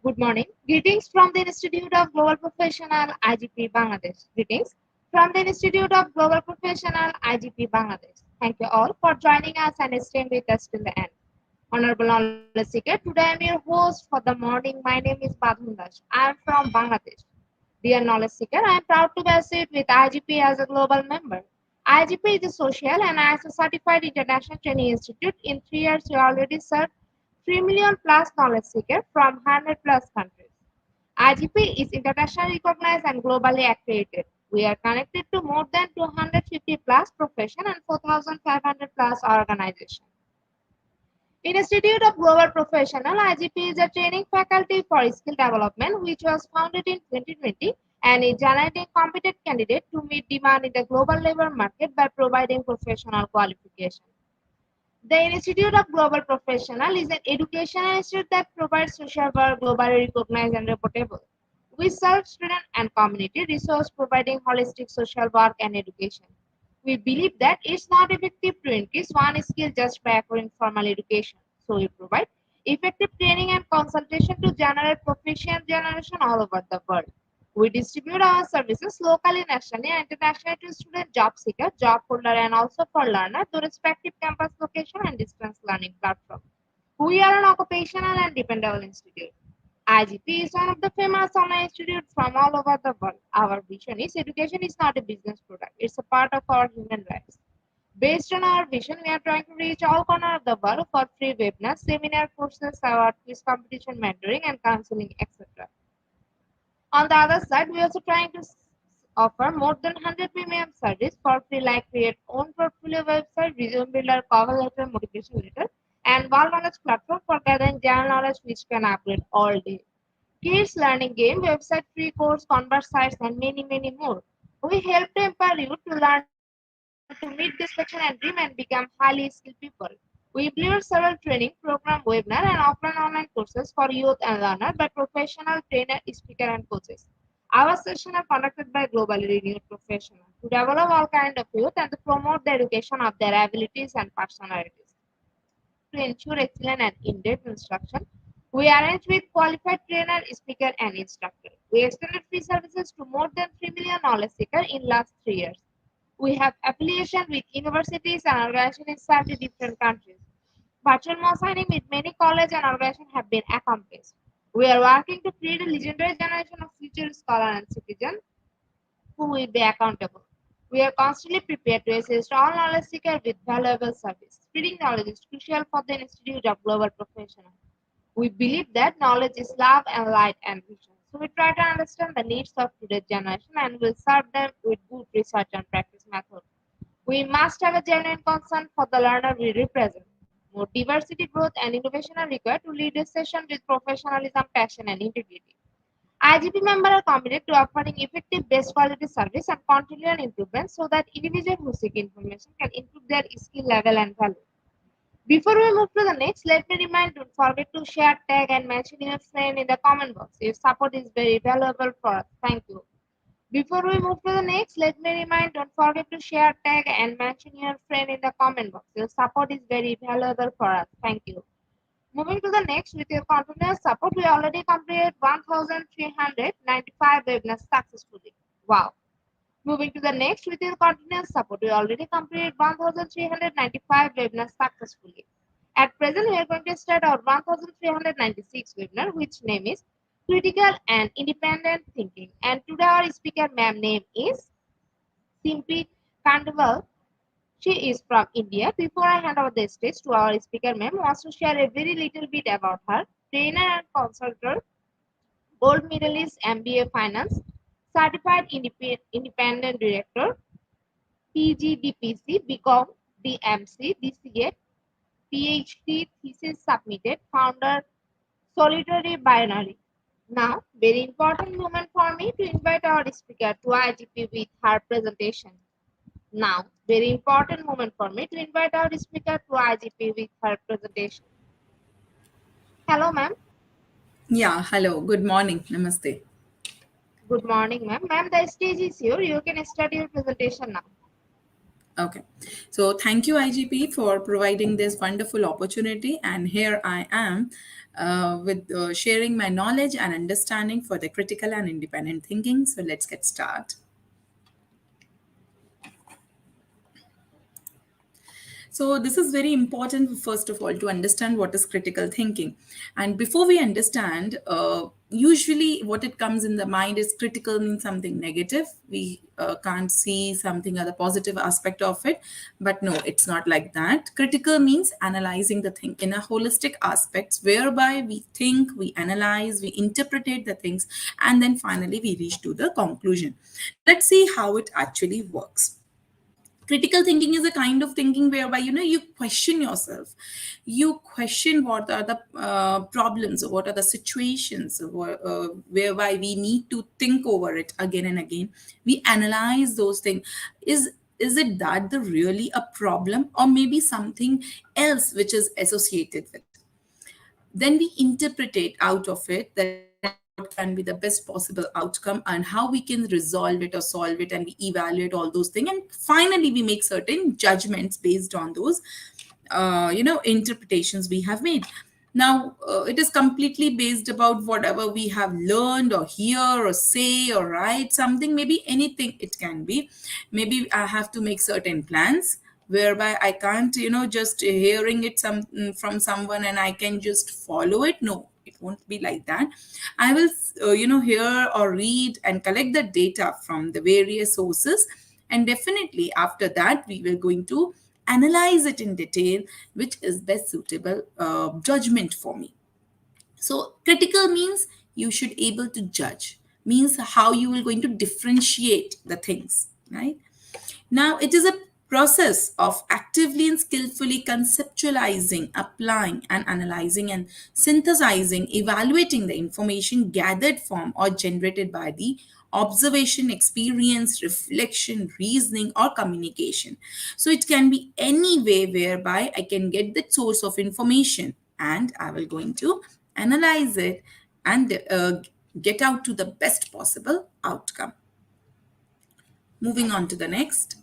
Good morning. Greetings from the Institute of Global Professional IGP Bangladesh. Greetings from the Institute of Global Professional IGP Bangladesh. Thank you all for joining us and staying with us till the end. Honorable Knowledge Seeker, today I am your host for the morning. My name is Badhun Das. I am from Bangladesh. Dear Knowledge Seeker, I am proud to be associated with IGP as a global member. IGP is a social and ISO certified international training institute. In 3 years, we already served 3 million plus knowledge seekers from 100 plus countries. IGP is internationally recognized and globally accredited. We are connected to more than 250 plus professions and 4,500 plus organizations. Institute of Global Professional IGP is a training faculty for skill development which was founded in 2020 and is generating competent candidates to meet demand in the global labor market by providing professional qualification. The Institute of Global Professional is an educational institute that provides social work globally recognized and reputable. We serve student and community resource providing holistic social work and education. We believe that it's not effective to increase one skill just by acquiring formal education. So we provide effective training and consultation to generate proficient generation all over the world. We distribute our services locally, nationally, and internationally to student job seeker, job holder, and also for learner to respective campus location and distance learning platform. We are an occupational and dependable institute. IGP is one of the famous online institutes from all over the world. Our vision is education is not a business product, it's a part of our human lives. Based on our vision, we are trying to reach all corners of the world for free webinars, seminar courses, award quiz competition, mentoring, and counseling, etc. On the other side, we are also trying to offer more than 100 premium service for free like create own portfolio website, resume builder, cover letter, motivation letter, and wall knowledge platform for gathering general knowledge which can upgrade all day. Kids learning game, website, free course, convert sites, and many more. We help to empower you to learn to meet this passion and dream and become highly skilled people. We implement several training, program, webinar, and offline online courses for youth and learners by professional trainer, speaker, and coaches. Our sessions are conducted by globally renowned professionals to develop all kinds of youth and to promote the education of their abilities and personalities. To ensure excellent and in-depth instruction, we arrange with qualified trainer, speaker, and instructor. We extended free services to more than 3 million knowledge seekers in last 3 years. We have affiliation with universities and organizations in 30 different countries. Virtual mock signing with many colleges and organizations have been accomplished. We are working to create a legendary generation of future scholars and citizens who will be accountable. We are constantly prepared to assist all knowledge seekers with valuable service. Spreading knowledge is crucial for the Institute of Global Professionals. We believe that knowledge is love and light and vision. So we try to understand the needs of today's generation and will serve them with good research and practice methods. We must have a genuine concern for the learner we represent. More diversity, growth, and innovation are required to lead a session with professionalism, passion, and integrity. IGP members are committed to offering effective, best quality service and continual improvement so that individuals who seek information can improve their skill level and value. Before we move to the next, let me remind don't forget to share, tag, and mention your friend in the comment box. Your support is very valuable for us. Thank you. Before we move to the next, let me remind don't forget to share, tag, and mention your friend in the comment box. Your support is very valuable for us. Thank you. Moving to the next, with your continuous support, we already completed 1,395 webinars successfully. Wow. Moving to the next, with your continuous support, we already completed 1,395 webinars successfully. At present, we are going to start our 1,396 webinar, which name is Critical and Independent Thinking. And today our speaker ma'am name is Simpi Kandaval. She is from India. Before I hand over the stage to our speaker ma'am, wants to share a very little bit about her. Trainer and consultant, gold medalist MBA Finance, certified independent director, PGDPC, BCom, DMC, DCA, PhD thesis submitted, founder, Solitary Binary. Now, very important moment for me to invite our speaker to IGP with her presentation. Now, very important moment for me to invite our speaker to IGP with her presentation. Hello, ma'am. Yeah, hello. Good morning. Namaste. Good morning, ma'am. Ma'am, the stage is here. You can start your presentation now. Okay. So thank you, IGP, for providing this wonderful opportunity. And here I am with sharing my knowledge and understanding for the critical and independent thinking. So let's get started. So, this is very important, first of all, to understand what is critical thinking. And before we understand, usually what it comes in the mind is critical means something negative. We can't see something other positive aspect of it. But no, it's not like that. Critical means analyzing the thing in a holistic aspects, whereby we think, we analyze, we interpret the things, and then finally we reach to the conclusion. Let's see how it actually works. Critical thinking is a kind of thinking whereby you question yourself, you question what are the problems, or what are the situations whereby we need to think over it again and again. We analyze those things. Is it that the really a problem, or maybe something else which is associated with? Then we interpret out of it that what can be the best possible outcome and how we can resolve it or solve it, and we evaluate all those things, and finally we make certain judgments based on those interpretations we have made. Now it is completely based about whatever we have learned or hear or say or write something, maybe anything it can be. Maybe I have to make certain plans whereby I can't just hearing it from someone and I can just follow it. No, it won't be like that. I will hear or read and collect the data from the various sources, and definitely after that we will going to analyze it in detail, which is best suitable judgment for me. So critical means you should able to judge, means how you will going to differentiate the things, right? Now, it is a process of actively and skillfully conceptualizing, applying, and analyzing and synthesizing, evaluating the information gathered from or generated by the observation, experience, reflection, reasoning, or communication. So, it can be any way whereby I can get the source of information and I will going to analyze it and get out to the best possible outcome. Moving on to the next.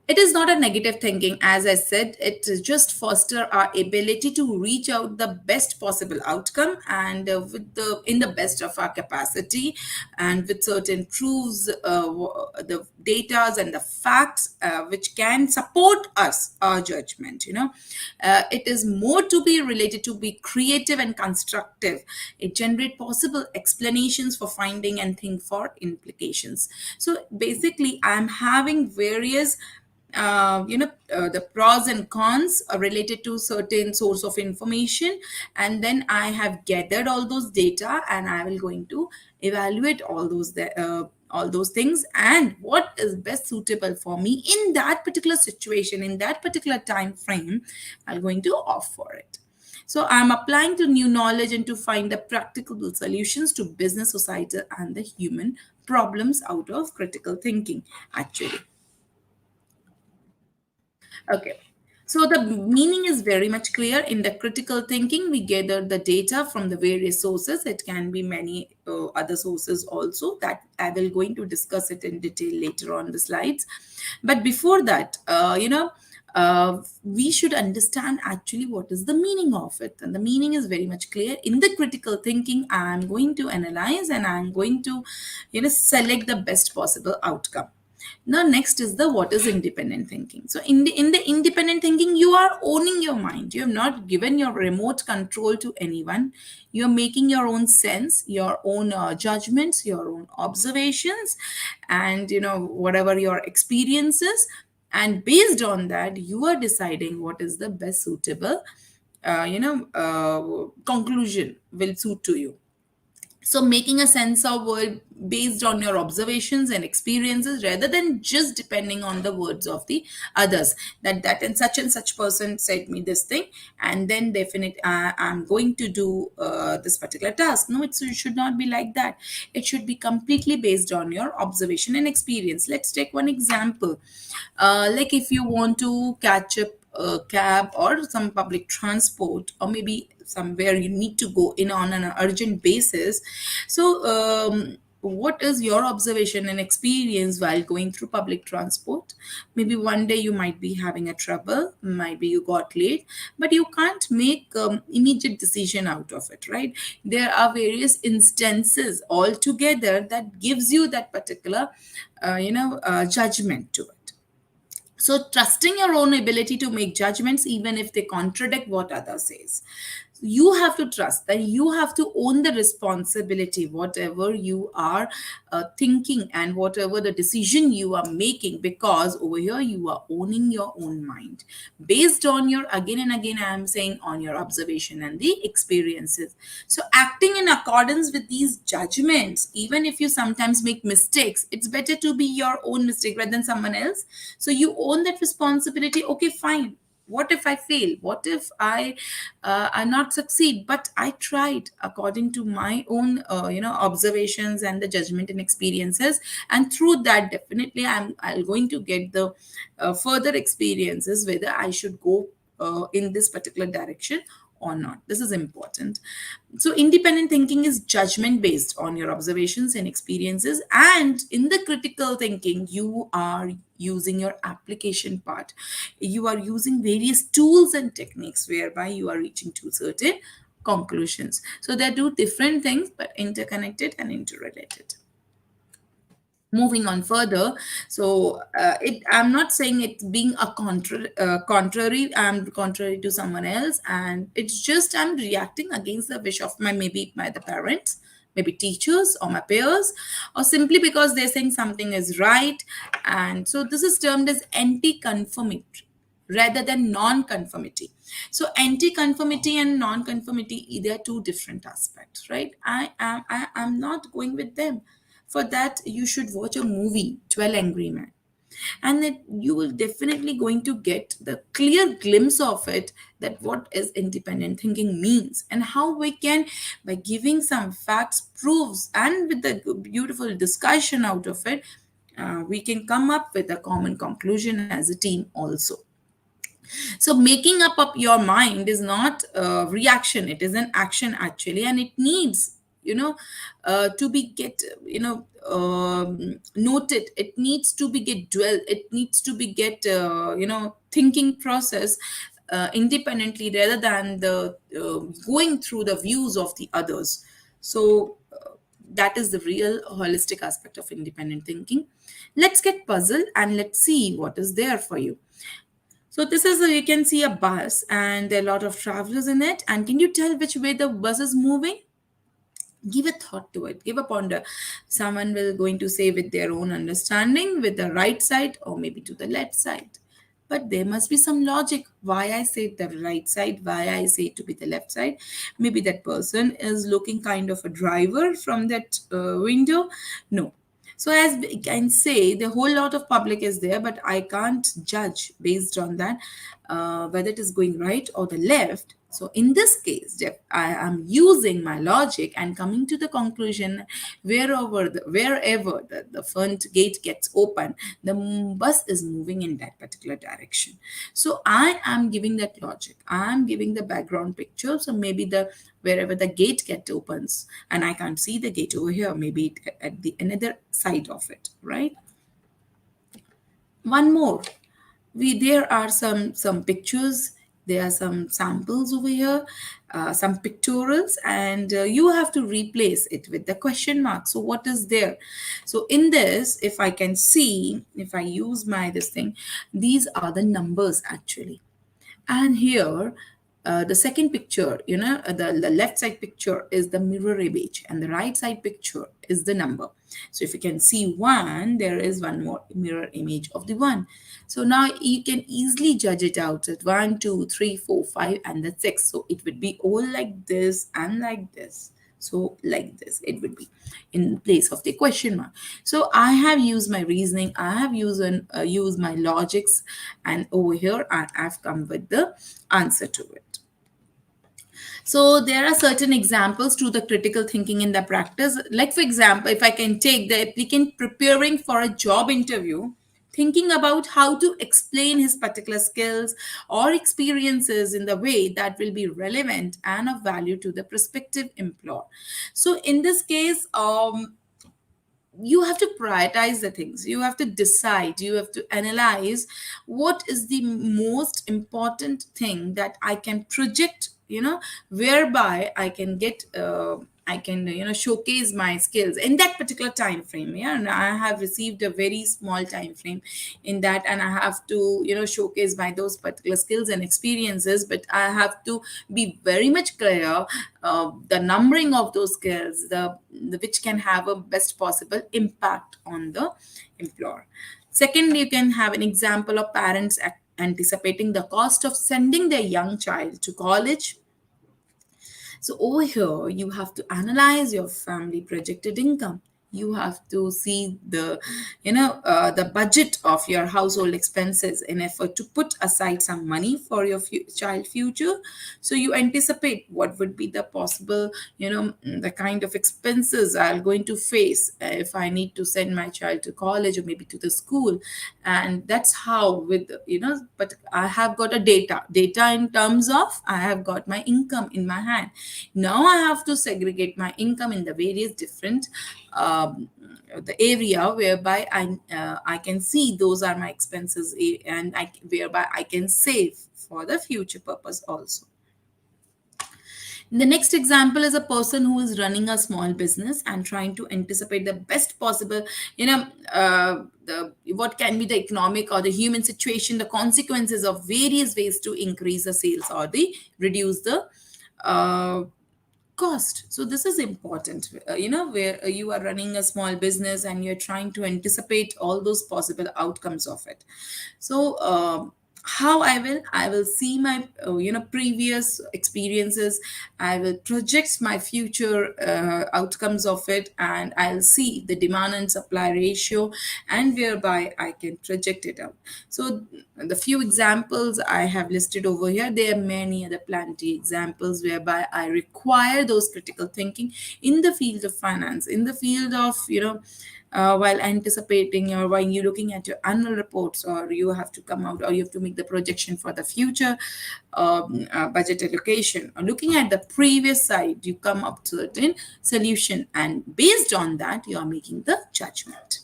It is not a negative thinking. As I said, it is just foster our ability to reach out the best possible outcome, and with the in the best of our capacity, and with certain proofs, the datas and the facts which can support us our judgment. It is more to be related to be creative and constructive. It generate possible explanations for finding and think for implications. So basically, I'm having various the pros and cons are related to certain source of information, and then I have gathered all those data, and I will going to evaluate all those things, and what is best suitable for me in that particular situation, in that particular time frame. I'm going to opt for it. So I'm applying to new knowledge and to find the practical solutions to business, society, and the human problems out of critical thinking, actually. Okay. So the meaning is very much clear. In the critical thinking, we gather the data from the various sources. It can be many other sources also, that I will going to discuss it in detail later on the slides. But before that, we should understand actually what is the meaning of it. And the meaning is very much clear. In the critical thinking, I'm going to analyze, and I'm going to, select the best possible outcome. Now next is the what is independent thinking. So in the independent thinking, you are owning your mind. You have not given your remote control to anyone. You're making your own sense, your own judgments, your own observations, and whatever your experiences, and based on that you are deciding what is the best suitable conclusion will suit to you. So making a sense of word based on your observations and experiences, rather than just depending on the words of the others, that and such person said me this thing, and then definitely I'm going to do this particular task. No, it should not be like that. It should be completely based on your observation and experience. Let's take one example. Like if you want to catch a cab or some public transport, or maybe somewhere you need to go in on an urgent basis. So what is your observation and experience while going through public transport? Maybe one day you might be having a trouble, maybe you got late, but you can't make immediate decision out of it, right? There are various instances altogether that gives you that particular judgment to it. So trusting your own ability to make judgments, even if they contradict what others says. You have to trust that you have to own the responsibility, whatever you are thinking and whatever the decision you are making, because over here you are owning your own mind based on your, again and again I am saying, on your observation and the experiences. So acting in accordance with these judgments, even if you sometimes make mistakes, it's better to be your own mistake rather than someone else. So you own that responsibility. Okay, fine, what if I fail? What if I not succeed? But I tried according to my own observations and the judgment and experiences, and through that definitely I'm going to get the further experiences whether I should go in this particular direction or not. This is important. So independent thinking is judgment based on your observations and experiences, and in the critical thinking you are using your application part. You are using various tools and techniques whereby you are reaching to certain conclusions. So they're two different things but interconnected and interrelated. Moving on further, so I'm not saying it's being a contrary, I'm contrary to someone else, and it's just I'm reacting against the wish of maybe my the parents, maybe teachers or my peers, or simply because they're saying something is right. And so this is termed as anti-conformity rather than non-conformity. So anti-conformity and non-conformity, they are two different aspects, right? I'm not going with them. For that, you should watch a movie, 12 Angry Men, and then you will definitely going to get the clear glimpse of it, that what is independent thinking means, and how we can, by giving some facts, proofs, and with the beautiful discussion out of it, we can come up with a common conclusion as a team also. So making up your mind is not a reaction, it is an action actually, and it needs to be get noted. It needs to be get dwell, it needs to be get thinking process independently, rather than the going through the views of the others. So that is the real holistic aspect of independent thinking. Let's get puzzled and let's see what is there for you. So this is you can see a bus and there are a lot of travelers in it. And can you tell which way the bus is moving? Give a thought to it, give a ponder. Someone will going to say with their own understanding, with the right side or maybe to the left side. But there must be some logic why I say the right side, why I say to be the left side. Maybe that person is looking kind of a driver from that window. No. So as we can say, the whole lot of public is there, but I can't judge based on that whether it is going right or the left. So in this case, I am using my logic and coming to the conclusion, wherever the front gate gets open, the bus is moving in that particular direction. So I am giving that logic. I am giving the background picture. So maybe the wherever the gate get opens, and I can't see the gate over here, maybe at the another side of it, right? One more, we there are some pictures, there are some samples over here, some pictorials, and you have to replace it with the question mark. So what is there? So in this, if I can see, if I use my this thing, these are the numbers actually. And here, the second picture, the left side picture is the mirror image, and the right side picture is the number. So if you can see one, there is one more mirror image of the one. So now you can easily judge it out at 1, 2, 3, 4, 5, and the 6. So it would be all like this and like this. So like this, it would be in place of the question mark. So I have used my reasoning, I have used my logics, and over here I have come with the answer to it. So there are certain examples to the critical thinking in the practice. Like for example, if I can take the applicant preparing for a job interview, thinking about how to explain his particular skills or experiences in the way that will be relevant and of value to the prospective employer. So in this case, you have to prioritize the things, you have to decide, you have to analyze what is the most important thing that I can project, whereby I can get I can showcase my skills in that particular time frame. Yeah, and I have received a very small time frame in that, and I have to showcase my those particular skills and experiences, but I have to be very much clear the numbering of those skills, the which can have a best possible impact on the employer. Second, you can have an example of parents anticipating the cost of sending their young child to college. So over here, you have to analyze your family projected income. You have to see the budget of your household expenses in effort to put aside some money for your child future. So you anticipate what would be the possible, the kind of expenses I'm going to face if I need to send my child to college or maybe to the school. And that's how with, but I have got a data in terms of I have got my income in my hand. Now I have to segregate my income in the various different the area whereby I can see those are my expenses, and whereby I can save for the future purpose also. The next example is a person who is running a small business and trying to anticipate the best possible, what can be the economic or the human situation, the consequences of various ways to increase the sales or the reduce the cost. So this is important, where you are running a small business and you're trying to anticipate all those possible outcomes of it. So how I will see my previous experiences, I will project my future outcomes of it, and I'll see the demand and supply ratio, and whereby I can project it out. So the few examples I have listed over here, there are many other plenty examples whereby I require those critical thinking in the field of finance, in the field of while anticipating or while you're looking at your annual reports, or you have to come out or you have to make the projection for the future budget allocation, or looking at the previous side, you come up to a certain solution, and based on that you are making the judgment.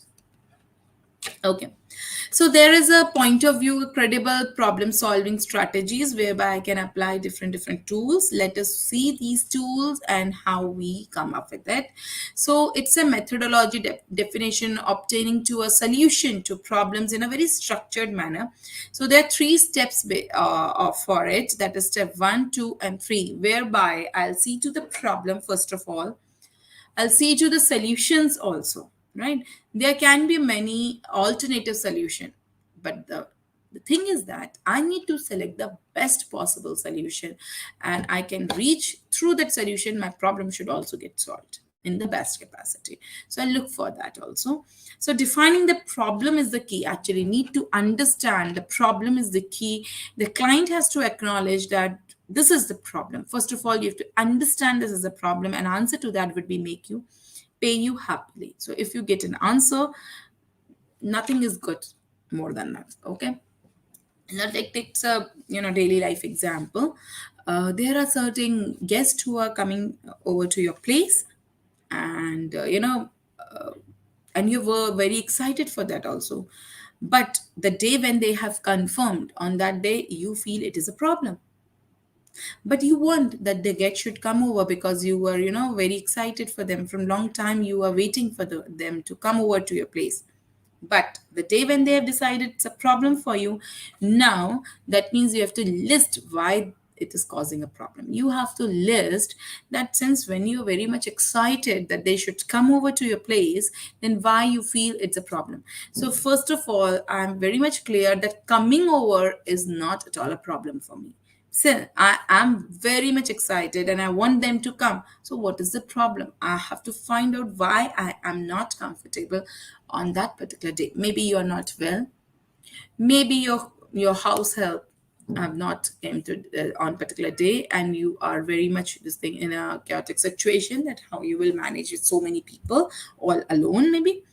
Okay. So there is a point of view, credible problem solving strategies whereby I can apply different tools. Let us see these tools and how we come up with it. So it's a methodology definition obtaining to a solution to problems in a very structured manner. So there are 3 steps for it. That is step 1, 2, and 3, whereby I'll see to the problem first of all. I'll see to the solutions also, right? There can be many alternative solution, but the thing is that I need to select the best possible solution, and I can reach through that solution. My problem should also get solved in the best capacity. So I look for that also. So defining the problem is the key. Actually, need to understand the problem is the key. The client has to acknowledge that this is the problem. First of all, you have to understand this is a problem, and answer to that would be pay you happily. So if you get an answer, nothing is good more than that. Okay. Now take a daily life example. There are certain guests who are coming over to your place, and and you were very excited for that also. But the day when they have confirmed, on that day you feel it is a problem, but you want that the guest should come over because you were very excited for them. From long time you are waiting for them to come over to your place. But the day when they have decided it's a problem for you, now that means you have to list why it is causing a problem. You have to list that since when you're very much excited that they should come over to your place, then why you feel it's a problem. So first of all, I'm very much clear that coming over is not at all a problem for me. So I am very much excited and I want them to come. So what is the problem? I have to find out why I am not comfortable on that particular day. Maybe you are not well. Maybe your house help have not came to on particular day, and you are very much this thing in a chaotic situation, that how you will manage with so many people all alone maybe.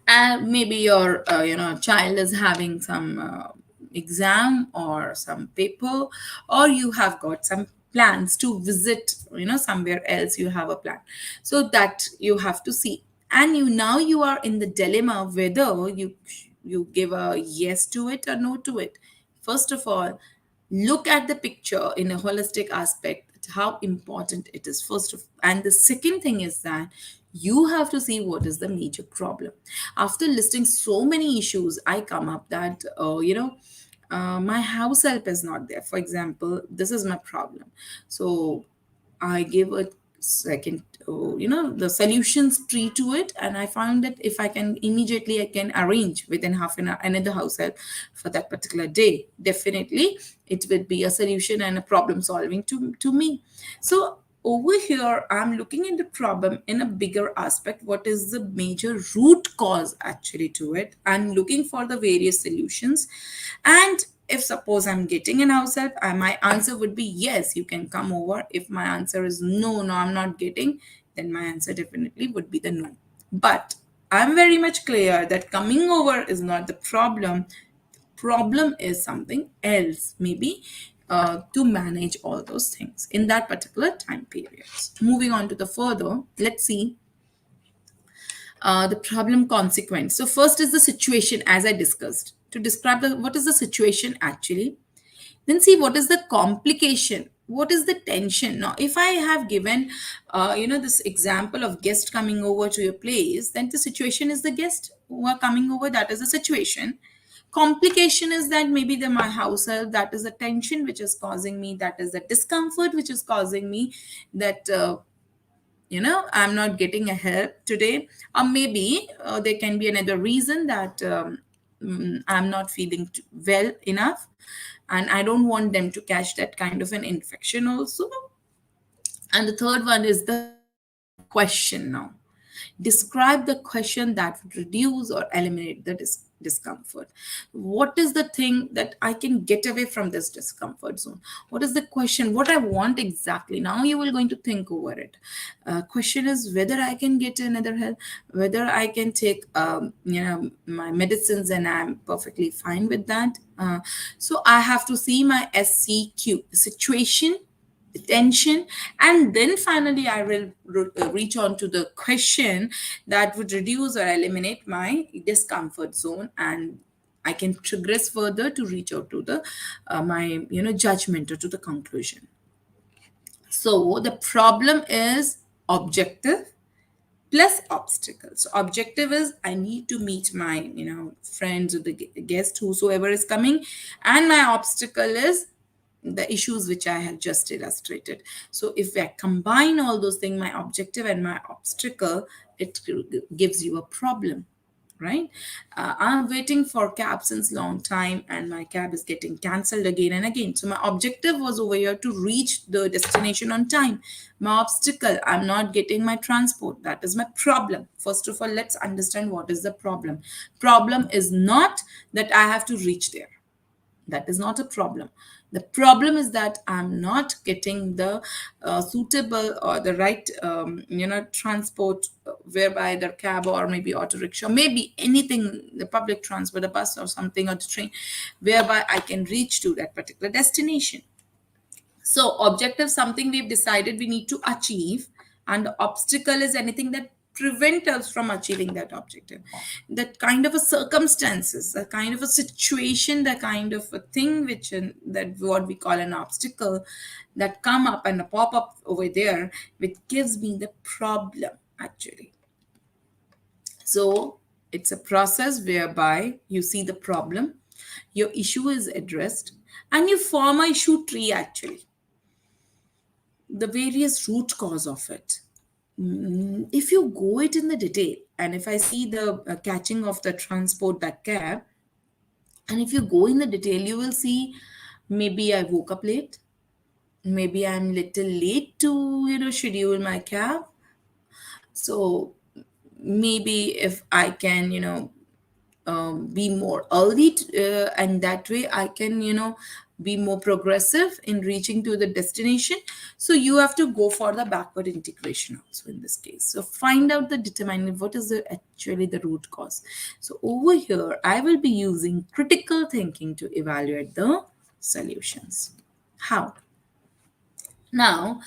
And maybe your child is having some exam or some paper, or you have got some plans to visit somewhere else, you have a plan. So that you have to see, and you are in the dilemma whether you give a yes to it or no to it. First of all, look at the picture in a holistic aspect, how important it is first of. And the second thing is that you have to see what is the major problem. After listing so many issues, I come up that my house help is not there, for example. This is my problem. So I give a second the solutions tree to it, and I found that if I can immediately, I can arrange within half an hour another house help for that particular day. Definitely it would be a solution and a problem solving to me. So over here I'm looking at the problem in a bigger aspect. What is the major root cause actually to it, and looking for the various solutions. And if suppose I'm getting an house help, my answer would be yes, you can come over. If my answer is no, I'm not getting, then my answer definitely would be the no. But I'm very much clear that coming over is not the problem. Problem is something else, maybe to manage all those things in that particular time periods. Moving on to the further, let's see the problem consequence. So first is the situation, as I discussed, to describe what is the situation actually. Then see what is the complication, what is the tension. Now if I have given this example of guest coming over to your place, then the situation is the guest who are coming over, that is the situation. Complication is that maybe my house help, that is the tension which is causing me, that is the discomfort which is causing me, that I'm not getting a help today. Or maybe there can be another reason that I'm not feeling well enough, and I don't want them to catch that kind of an infection also. And the third one is the question. Now describe the question that would reduce or eliminate the discomfort? What is the thing that I can get away from this discomfort zone? What is the question? What I want exactly? Now you will going to think over it. Question is whether I can get another help, whether I can take my medicines and I'm perfectly fine with that. So I have to see my SCQ, situation, tension, and then finally I will reach on to the question that would reduce or eliminate my discomfort zone, and I can progress further to reach out to the my judgment or to the conclusion. So the problem is objective plus obstacles. So objective is I need to meet my friends or the guest, whosoever is coming, and my obstacle is the issues which I have just illustrated. So if I combine all those things, my objective and my obstacle, it gives you a problem, right? I'm waiting for cab since long time and my cab is getting cancelled again and again. So my objective was over here to reach the destination on time. My obstacle, I'm not getting my transport. That is my problem. First of all, let's understand what is the problem. Problem is not that I have to reach there. That is not a problem. The problem is that I'm not getting the suitable or the right transport, whereby the cab or maybe auto rickshaw, maybe anything, the public transport, a bus or something, or the train, whereby I can reach to that particular destination. So objective, something we've decided we need to achieve, and the obstacle is anything that prevent us from achieving that objective. That kind of a circumstances, a kind of a situation, the kind of a thing which that what we call an obstacle, that come up and pop up over there, which gives me the problem actually. So it's a process whereby you see the problem, your issue is addressed, and you form a issue tree actually, the various root cause of it. If you go it in the detail, and if I see the catching of the transport, that cab, and if you go in the detail, you will see maybe I woke up late, maybe I'm little late to schedule my cab. So maybe if I can be more early and that way I can be more progressive in reaching to the destination. So you have to go for the backward integration also in this case. So find out the determine what is actually the root cause. So over here I will be using critical thinking to evaluate the solutions. How? Now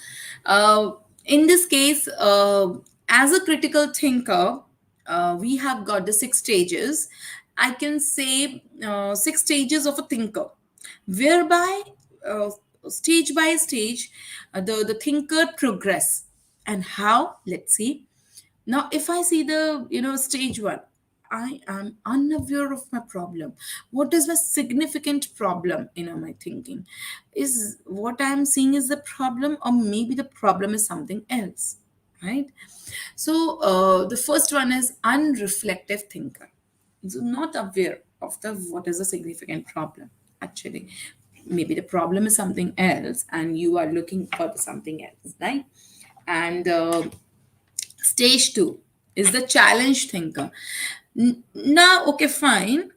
in this case, as a critical thinker, we have got the 6 stages. I can say 6 stages of a thinker, whereby stage by stage the thinker progress. And how? Let's see. Now if I see the stage 1, I am unaware of my problem. What is my significant problem in my thinking? Is what I am seeing is the problem, or maybe the problem is something else, right? So the first one is unreflective thinker. So not aware of the what is the significant problem actually. Maybe the problem is something else and you are looking for something else, right? And stage 2 is the challenge thinker. Now, okay, fine.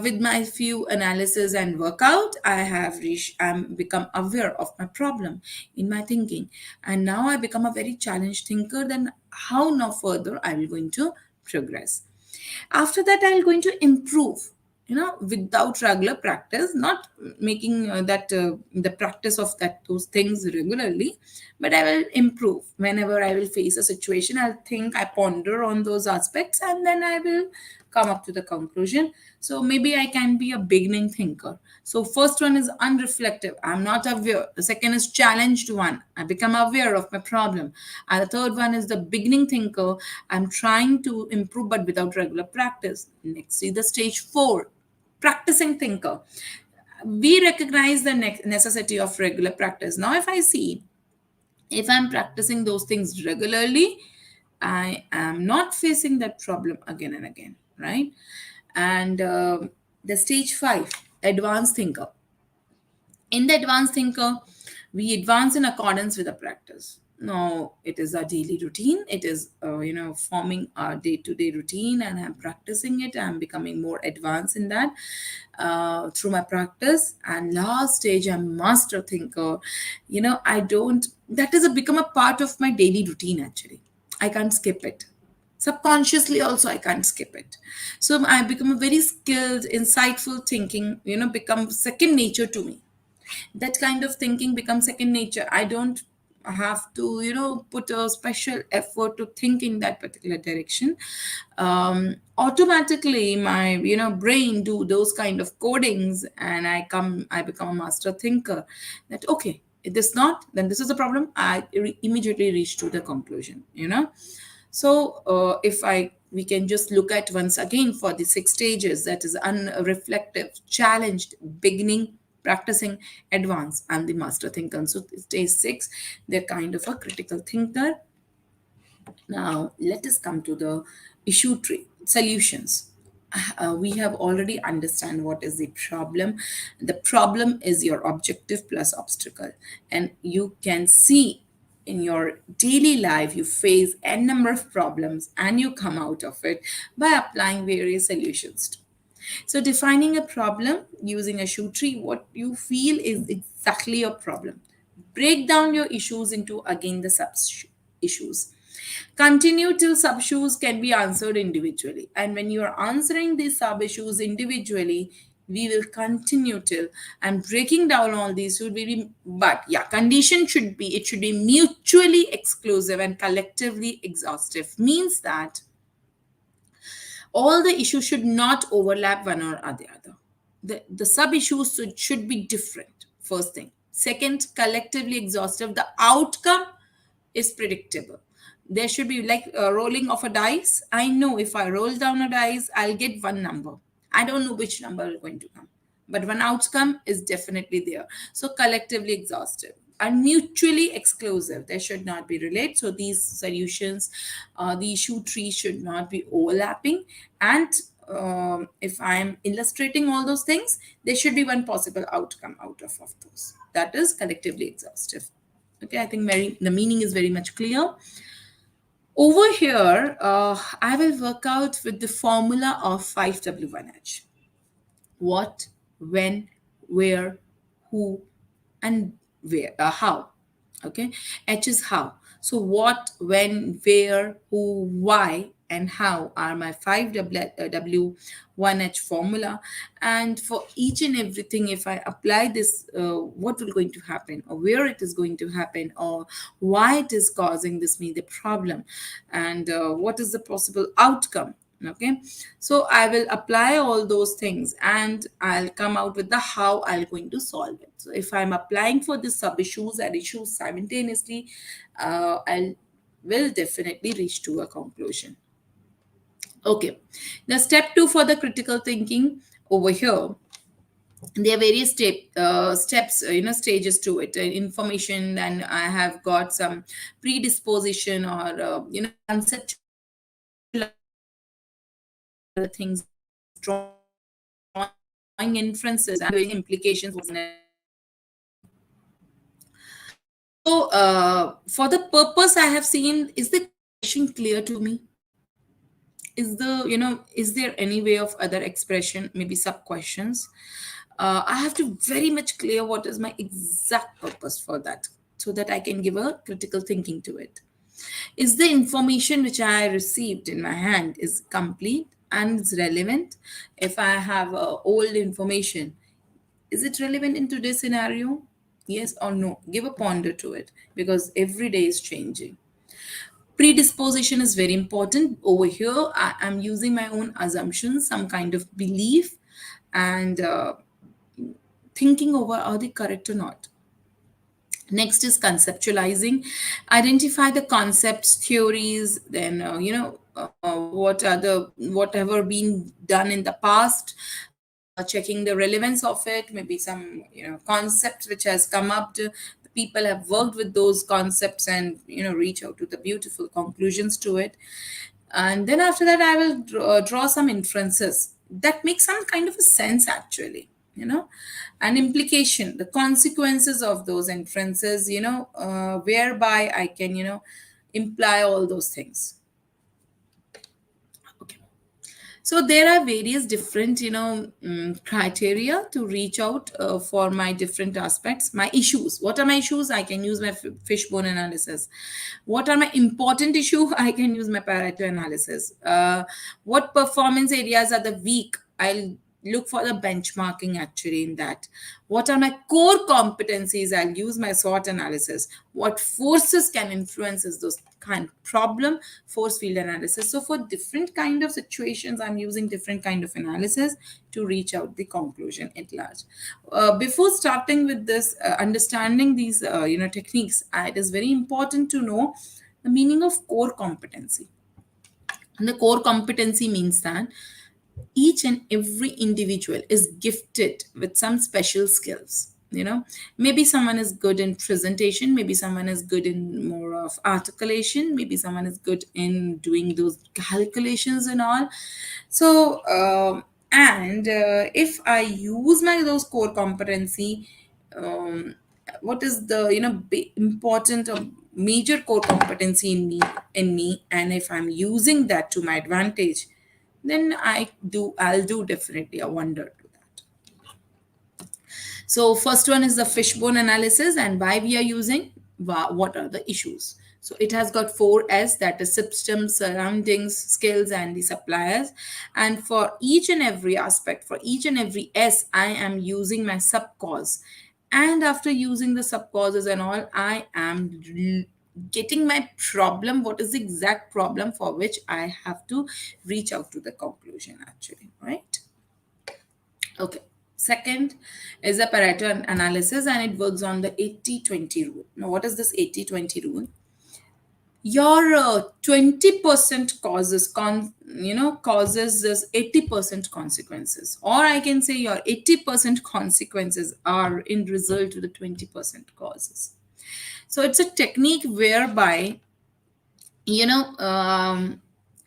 With my few analysis and workout, I have reached, I'm become aware of my problem in my thinking, and now I become a very challenged thinker. Then how now further I will going to progress. After that, I'll going to improve. Without regular practice, not making that the practice of that those things regularly, but I will improve whenever I will face a situation. I'll think, I ponder on those aspects, and then I will come up to the conclusion. So maybe I can be a beginning thinker. So first one is unreflective, I'm not aware. The second is challenged one, I become aware of my problem. And the third one is the beginning thinker, I'm trying to improve but without regular practice. Next is the stage 4, practicing thinker. We recognize the necessity of regular practice. Now if I see, if I'm practicing those things regularly, I am not facing that problem again and again, right? And the stage 5, advanced thinker. In the advanced thinker, we advance in accordance with the practice. No, it is a daily routine. It is, forming a day-to-day routine, and I'm practicing it. I'm becoming more advanced in that through my practice. And last stage, I'm master thinker. I don't. That has become a part of my daily routine. Actually, I can't skip it. Subconsciously, also, I can't skip it. So I become a very skilled, insightful thinking. Become second nature to me. That kind of thinking becomes second nature. I don't have to put a special effort to think in that particular direction. Automatically my brain do those kind of codings, and I become a master thinker. That okay, if this not, then this is a problem. Immediately reach to the conclusion. So if I we can just look at once again for the six stages, that is unreflective, challenged, beginning, practicing, advanced, and the master thinker. So stage six, they're kind of a critical thinker. Now let us come to the issue tree solutions. We have already understand what is the problem. The problem is your objective plus obstacle, and you can see in your daily life you face a number of problems and you come out of it by applying various solutions. So defining a problem using a shoe tree, what you feel is exactly your problem. Break down your issues into again the sub issues. Continue till sub issues can be answered individually. And when you are answering these sub issues individually, we will continue till and breaking down all these would be, but yeah, condition should be, it should be mutually exclusive and collectively exhaustive. Means that all the issues should not overlap one or the other. The sub issues should be different, first thing. Second, collectively exhaustive. The outcome is predictable. There should be like rolling of a dice. I know if I roll down a dice, I'll get one number. I don't know which number is going to come, but one outcome is definitely there. So collectively exhaustive and mutually exclusive. They should not be related. So these solutions, the issue tree should not be overlapping. And if I'm illustrating all those things, there should be one possible outcome out of those. That is collectively exhaustive. Okay, I think the meaning is very much clear. Over here, I will work out with the formula of 5W1H. What, when, where, who, and how. Okay, H is how. So what, when, where, who, why, and how are my 5W1H formula. And for each and everything, if I apply this, what will going to happen, or where it is going to happen, or why it is causing this me the problem, and what is the possible outcome. Okay, so I will apply all those things and I'll come out with the how I'm going to solve it. So if I'm applying for the sub issues and issues simultaneously, I will definitely reach to a conclusion. Okay, now step two for the critical thinking. Over here there are various steps, stages to it. Information, and I have got some predisposition or conceptual things, drawing inferences and doing implications. So for the purpose I have seen, is the question clear to me? Is there any way of other expression, maybe sub questions? I have to very much clear what is my exact purpose for that, so that I can give a critical thinking to it. Is the information which I received in my hand is complete and it's relevant? If I have old information, is it relevant in today's scenario? Yes or no? Give a ponder to it, because every day is changing. Predisposition is very important. Over here I am using my own assumptions, some kind of belief, and thinking over are they correct or not. Next is conceptualizing. Identify the concepts, theories, then what are the whatever been done in the past, checking the relevance of it, maybe some concepts which has come up to the people have worked with those concepts and reach out to the beautiful conclusions to it. And then after that I will draw some inferences that make some kind of a sense actually. an implication, the consequences of those inferences, whereby I can, imply all those things. Okay. So there are various different, criteria to reach out for my different aspects, my issues. What are my issues? I can use my fishbone analysis. What are my important issue? I can use my Pareto analysis. What performance areas are the weak? I'll look for the benchmarking actually in that. What are my core competencies? I'll use my SWOT analysis. What forces can influence those kind of problem, force field analysis. So for different kind of situations, I'm using different kind of analysis to reach out the conclusion at large. Before starting with this, understanding these techniques, it is very important to know the meaning of core competency. And the core competency means that each and every individual is gifted with some special skills. Maybe someone is good in presentation, maybe someone is good in more of articulation, maybe someone is good in doing those calculations and all. So and if I use my those core competency, um, what is the important or major core competency in me, and if I'm using that to my advantage, then I'll do definitely a wonder to that. So first one is the fishbone analysis, and why we are using, what are the issues. So it has got 4S, that is systems, surroundings, skills, and the suppliers. And for each and every aspect, for each and every S, I am using my sub cause. And after using the sub causes and all, I am getting my problem, what is the exact problem for which I have to reach out to the conclusion actually, right? Okay. Second is the Pareto analysis, and it works on the 80-20 rule. Now, what is this 80-20 rule? Your 20% causes this 80% consequences, or I can say your 80% consequences are in result to the 20% causes. So it's a technique whereby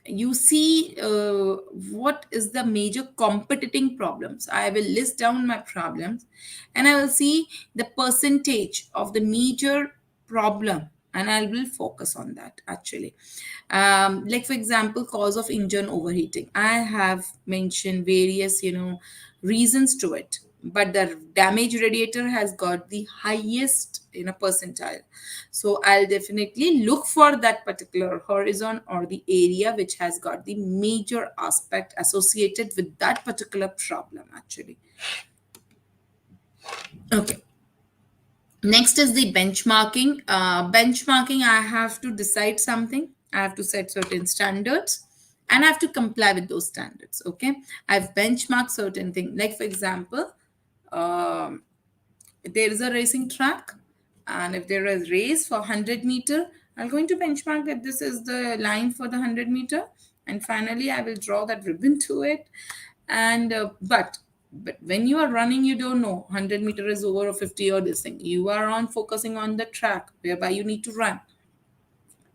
you see what is the major competing problems. I will list down my problems, and I will see the percentage of the major problem, and I will focus on that actually. Like for example, cause of engine overheating, I have mentioned various reasons to it, but the damaged radiator has got the highest percentile. So I'll definitely look for that particular horizon or the area which has got the major aspect associated with that particular problem actually. Okay. Next is the benchmarking. Benchmarking, I have to decide something. I have to set certain standards, and I have to comply with those standards. Okay. I've benchmarked certain things. Like for example, um, there is a racing track, and if there is race for 100-meter, I'm going to benchmark that this is the line for the 100-meter, and finally I will draw that ribbon to it. And but when you are running, you don't know 100-meter is over or 50 or this thing. You are on focusing on the track whereby you need to run.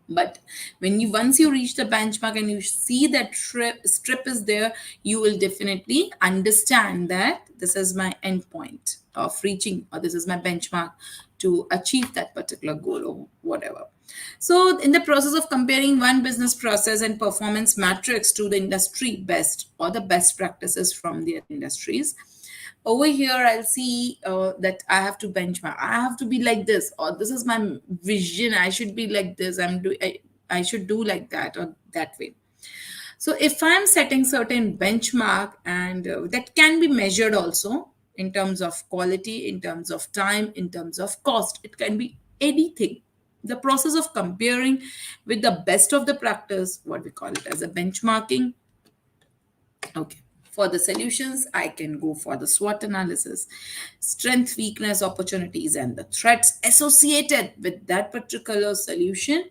But when you once you reach the benchmark and you see that strip is there, you will definitely understand that this is my end point of reaching, or this is my benchmark to achieve that particular goal or whatever. So in the process of comparing one business process and performance metrics to the industry best or the best practices from the industries, over here I'll see that I have to benchmark, I have to be like this, or this is my vision, I should be like this, I should do like that or that way. So if I'm setting certain benchmark, and that can be measured also in terms of quality, in terms of time, in terms of cost, it can be anything. The process of comparing with the best of the practice, what we call it as a benchmarking. Okay. For the solutions, I can go for the SWOT analysis, strength, weakness, opportunities, and the threats associated with that particular solution.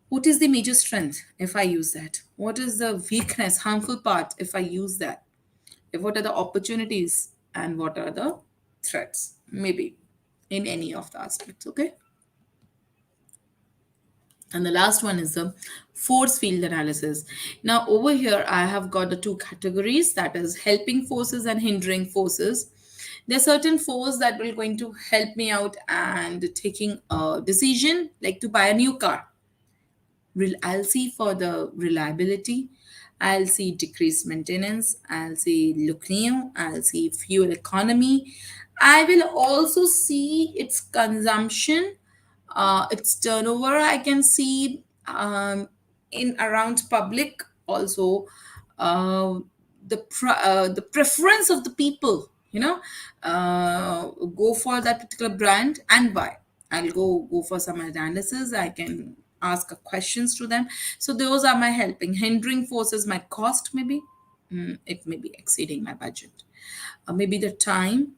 What is the major strength if I use that? What is the weakness, harmful part if I use that? What are the opportunities and what are the threats? Maybe in any of the aspects, okay? And the last one is the force field analysis. Now, over here, I have got the two categories, that is helping forces and hindering forces. There are certain force that will going to help me out and taking a decision like to buy a new car. I'll see for the reliability. I'll see decreased maintenance. I'll see look new. I'll see fuel economy. I will also see its consumption, its turnover. I can see in around public also, uh, the preference of the people. Go for that particular brand and buy. I'll go for some analysis. I can ask questions to them. So those are my helping. Hindering forces my cost maybe. It may be exceeding my budget. Maybe the time,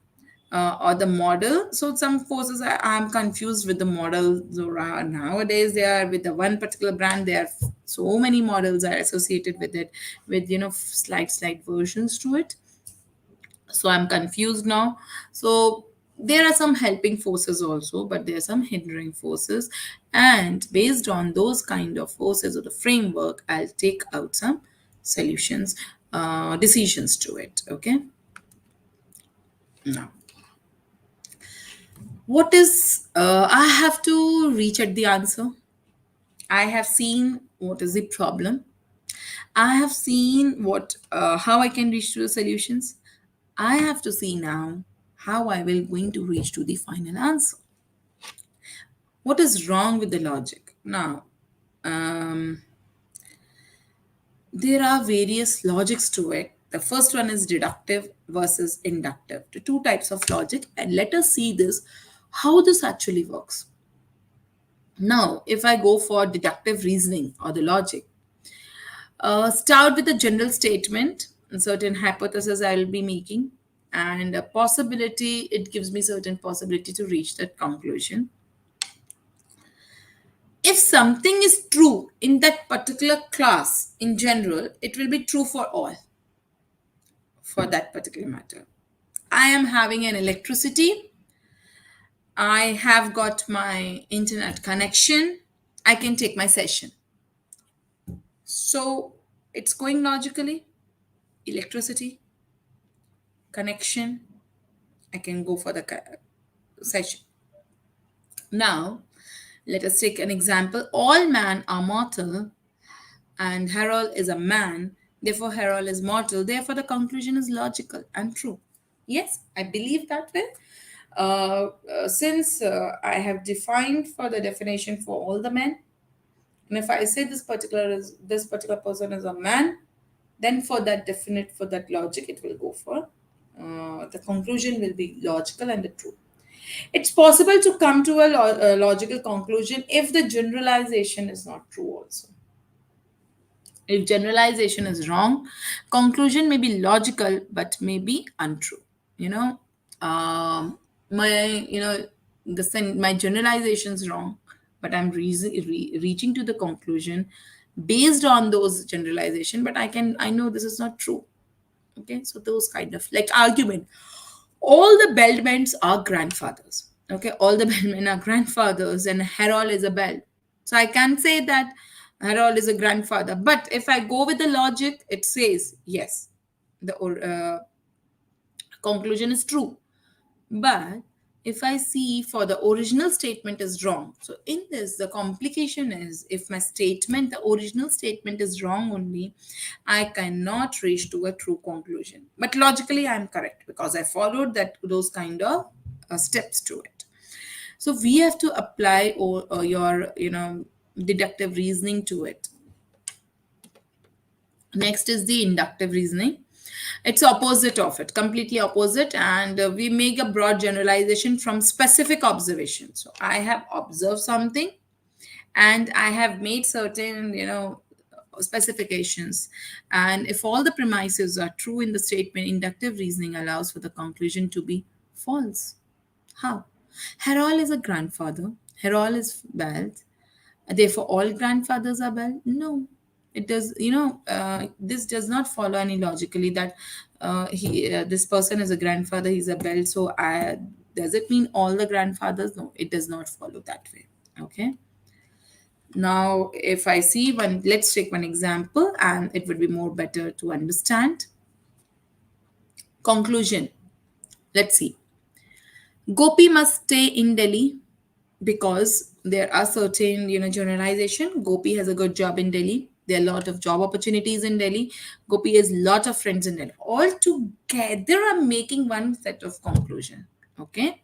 or the model. So some forces I'm confused with the model. So nowadays they are with the one particular brand. There are so many models are associated with it, with slight versions to it. So I'm confused now. So there are some helping forces also, but there are some hindering forces, and based on those kind of forces or the framework, I'll take out some solutions, decisions to it. Okay. Now, what is I have to reach at the answer. I have seen what is the problem. I have seen what how I can reach to the solutions. I have to see now how I will going to reach to the final answer. What is wrong with the logic? Now, um, there are various logics to it. The first one is deductive versus inductive. The two types of logic, and let us see this how this actually works. Now, if I go for deductive reasoning or the logic, start with a general statement, a certain hypothesis I will be making, and a possibility, it gives me certain possibility to reach that conclusion. If something is true in that particular class in general, it will be true for all, for that particular matter. I am having an electricity, I have got my internet connection, I can take my session. So it's going logically. Electricity, connection, I can go for the session. Now, let us take an example. All men are mortal, and Harold is a man. Therefore, Harold is mortal. Therefore, the conclusion is logical and true. Yes, I believe that way. Since I have defined for the definition for all the men, and if I say this particular person is a man, then for that definite, for that logic, it will go for the conclusion will be logical and the true. It's possible to come to a logical conclusion if the generalization is not true also. If generalization is wrong, conclusion may be logical but may be untrue. You know, my my generalization is wrong, but I'm reaching to the conclusion based on those generalization. But I know this is not true. Okay, so those kind of like argument. All the bellmen are grandfathers. Okay, all the bellmen are grandfathers, and Harold is a bell. So I can say that Harold is a grandfather. But if I go with the logic, it says yes, the conclusion is true. But if I see for the original statement is wrong, so in this, the complication is if my statement, the original statement is wrong only, I cannot reach to a true conclusion. But logically, I am correct because I followed those kind of steps to it. So we have to apply your deductive reasoning to it. Next is the inductive reasoning. It's opposite of it, completely opposite, and we make a broad generalization from specific observation. So I have observed something and I have made certain specifications, and if all the premises are true in the statement, inductive reasoning allows for the conclusion to be false. How? Harold is a grandfather, Harold is bald, therefore all grandfathers are bald? No, it does. This does not follow any logically that this person is a grandfather, he's a bald, so does it mean all the grandfathers? No, it does not follow that way. Okay, now if I see one, let's take one example and it would be more better to understand. Conclusion, let's see. Gopi must stay in Delhi because there are certain, generalization. Gopi has a good job in Delhi. There are a lot of job opportunities in Delhi. Gopi has lot of friends in Delhi. All together are making one set of conclusion. Okay.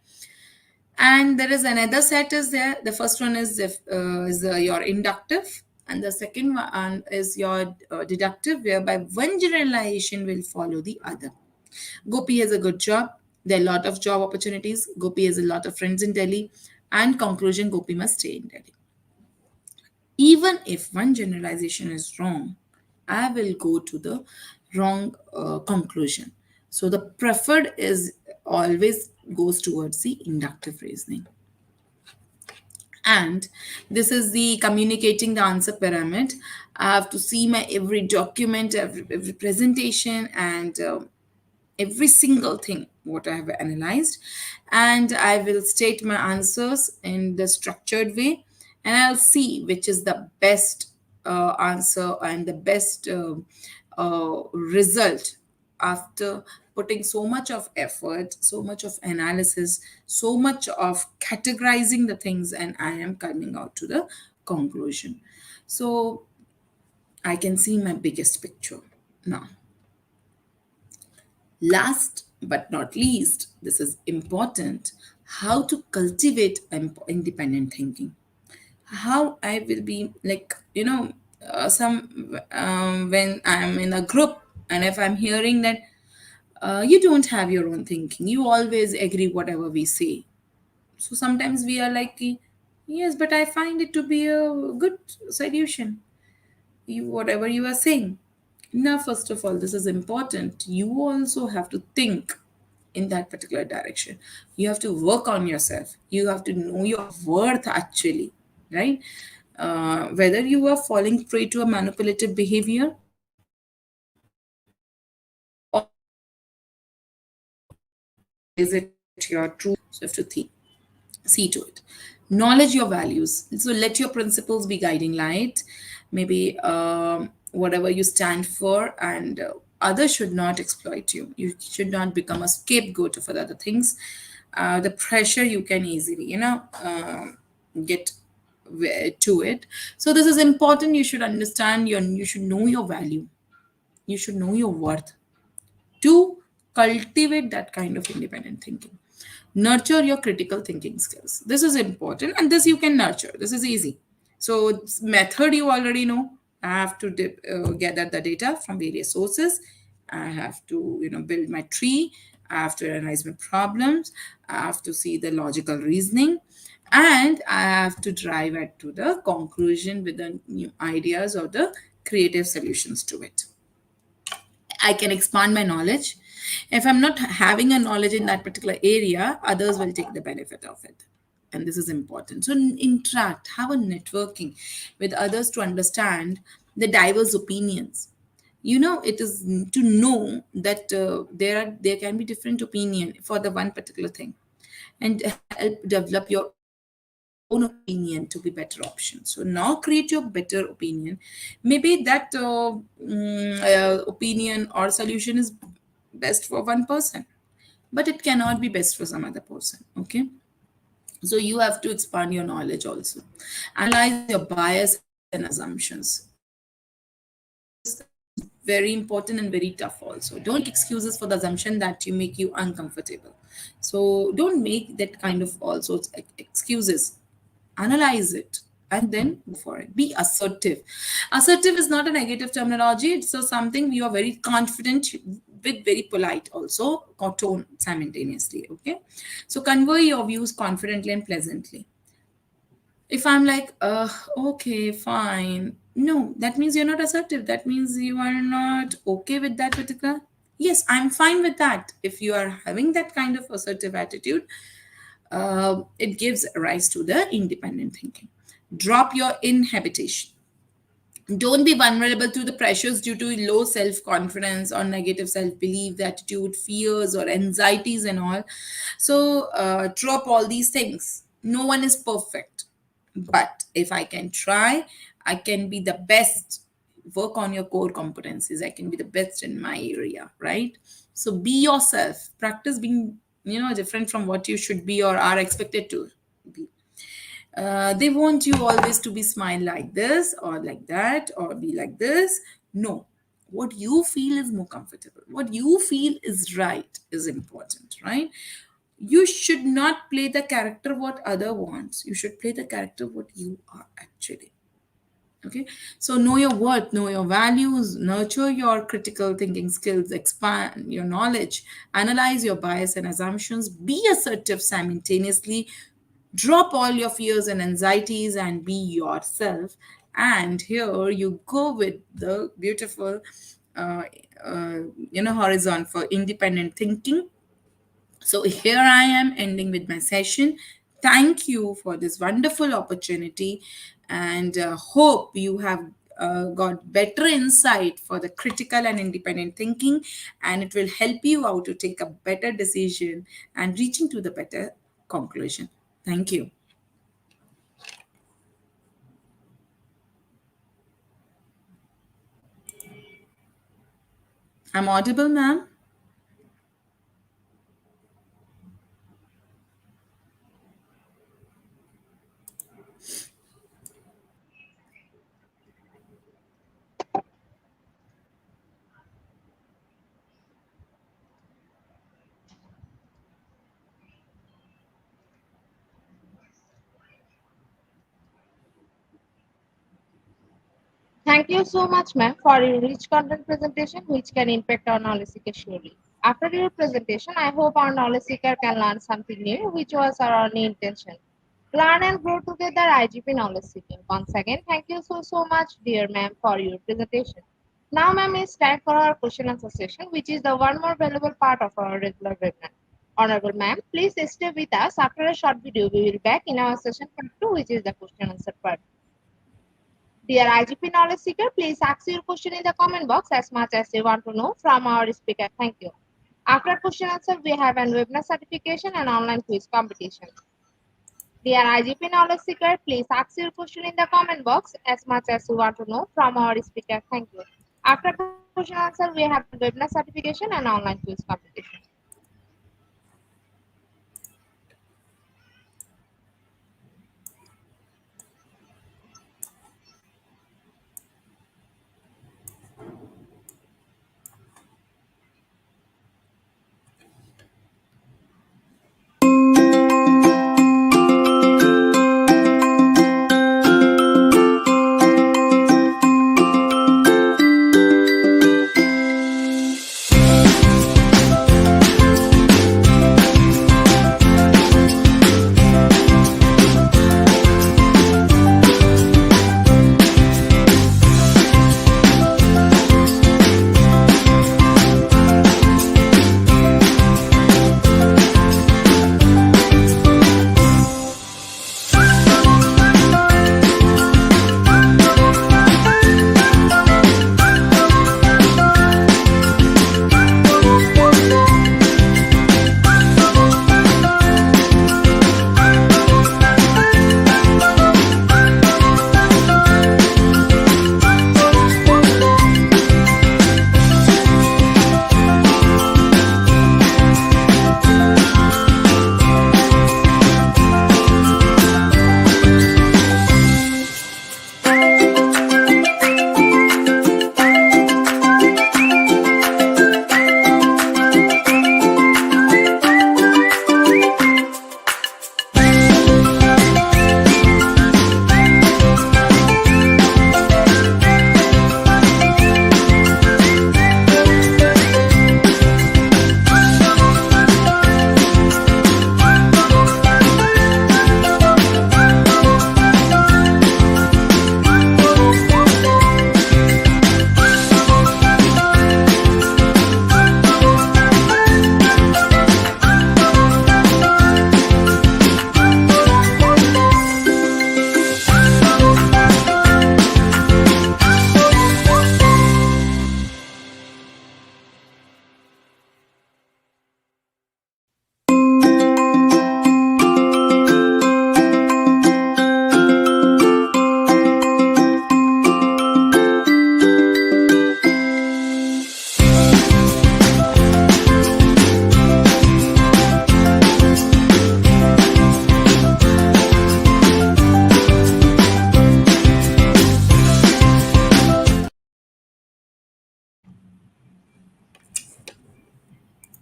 And there is another set is there. The first one is your inductive, and the second one is your deductive, whereby one generalization will follow the other. Gopi has a good job. There are a lot of job opportunities. Gopi has a lot of friends in Delhi. And conclusion, Gopi must stay in Delhi. Even if one generalization is wrong, I will go to the wrong conclusion. So the preferred is always goes towards the inductive reasoning. And this is the communicating the answer pyramid. I have to see my every document, every presentation, and every single thing what I have analyzed, and I will state my answers in the structured way, and I'll see which is the best answer and the best result after putting so much of effort, so much of analysis, so much of categorizing the things, and I am coming out to the conclusion. So I can see my biggest picture now. Last but not least, this is important, how to cultivate independent thinking. How I will be like, some when I'm in a group, and if I'm hearing that you don't have your own thinking, you always agree whatever we say. So sometimes we are like, yes, but I find it to be a good solution. Whatever you are saying. Now, first of all, this is important. You also have to think in that particular direction. You have to work on yourself. You have to know your worth actually, right? Whether you are falling prey to a manipulative behavior is it your true, so you have to think, see to it. Knowledge your values, so let your principles be guiding light. Maybe whatever you stand for, and others should not exploit you. You should not become a scapegoat for other things. The pressure you can easily get to it. So this is important. You should understand you should know your value, you should know your worth to cultivate that kind of independent thinking. Nurture your critical thinking skills. This is important, and this you can nurture. This is easy. So, method you already know. I have to gather the data from various sources. I have to, build my tree. I have to analyze my problems. I have to see the logical reasoning, and I have to drive it to the conclusion with the new ideas or the creative solutions to it. I can expand my knowledge. If I'm not having a knowledge in that particular area, others will take the benefit of it. And this is important. So interact, have a networking with others to understand the diverse opinions. It is to know that there can be different opinion for the one particular thing, and help develop your own opinion to be better option. So now create your better opinion. Maybe that opinion or solution is best for one person, but it cannot be best for some other person. Okay. So you have to expand your knowledge also. Analyze your bias and assumptions. Very important and very tough also. Don't make excuses for the assumption that you make you uncomfortable. So don't make that kind of also excuses. Analyze it and then go for it. Be assertive. Assertive is not a negative terminology. It's something you are very confident with, very polite also tone simultaneously. Okay, so convey your views confidently and pleasantly. If I'm like, okay, fine, no, that means you're not assertive. That means you are not okay with that particular. Yes, I'm fine with that. If you are having that kind of assertive attitude, it gives rise to the independent thinking. Drop your inhibition. Don't be vulnerable to the pressures due to low self confidence or negative self belief, attitude, fears, or anxieties, and all. So, drop all these things. No one is perfect. But if I can try, I can be the best. Work on your core competencies. I can be the best in my area, right? So, be yourself. Practice being different from what you should be or are expected to be. They want you always to be smile like this or like that or be like this. No, what you feel is more comfortable, what you feel is right is important, right? You should not play the character what other wants, you should play the character what you are actually. Okay, so know your worth, know your values, nurture your critical thinking skills, expand your knowledge, analyze your bias and assumptions, be assertive simultaneously, drop all your fears and anxieties and be yourself. And here you go with the beautiful uh, horizon for independent thinking. So here I am ending with my session. Thank you for this wonderful opportunity, and hope you have got better insight for the critical and independent thinking, and it will help you out to take a better decision and reaching to the better conclusion. Thank you. I'm audible, ma'am? Thank you so much, ma'am, for your rich content presentation, which can impact our knowledge seeker surely. After your presentation, I hope our knowledge seeker can learn something new, which was our only intention. Learn and grow together, IGP Knowledge Seeker. Once again, thank you so much, dear ma'am, for your presentation. Now, ma'am, it's time for our question answer session, which is the one more valuable part of our regular webinar. Honorable ma'am, please stay with us. After a short video, we will be back in our session part 2, which is the question answer part. Dear IGP Knowledge Seeker, please ask your question in the comment box as much as you want to know from our speaker. Thank you. After question answer, we have an webinar certification and online quiz competition. Dear IGP Knowledge Seeker, please ask your question in the comment box as much as you want to know from our speaker. Thank you. After question answer, we have a webinar certification and online quiz competition.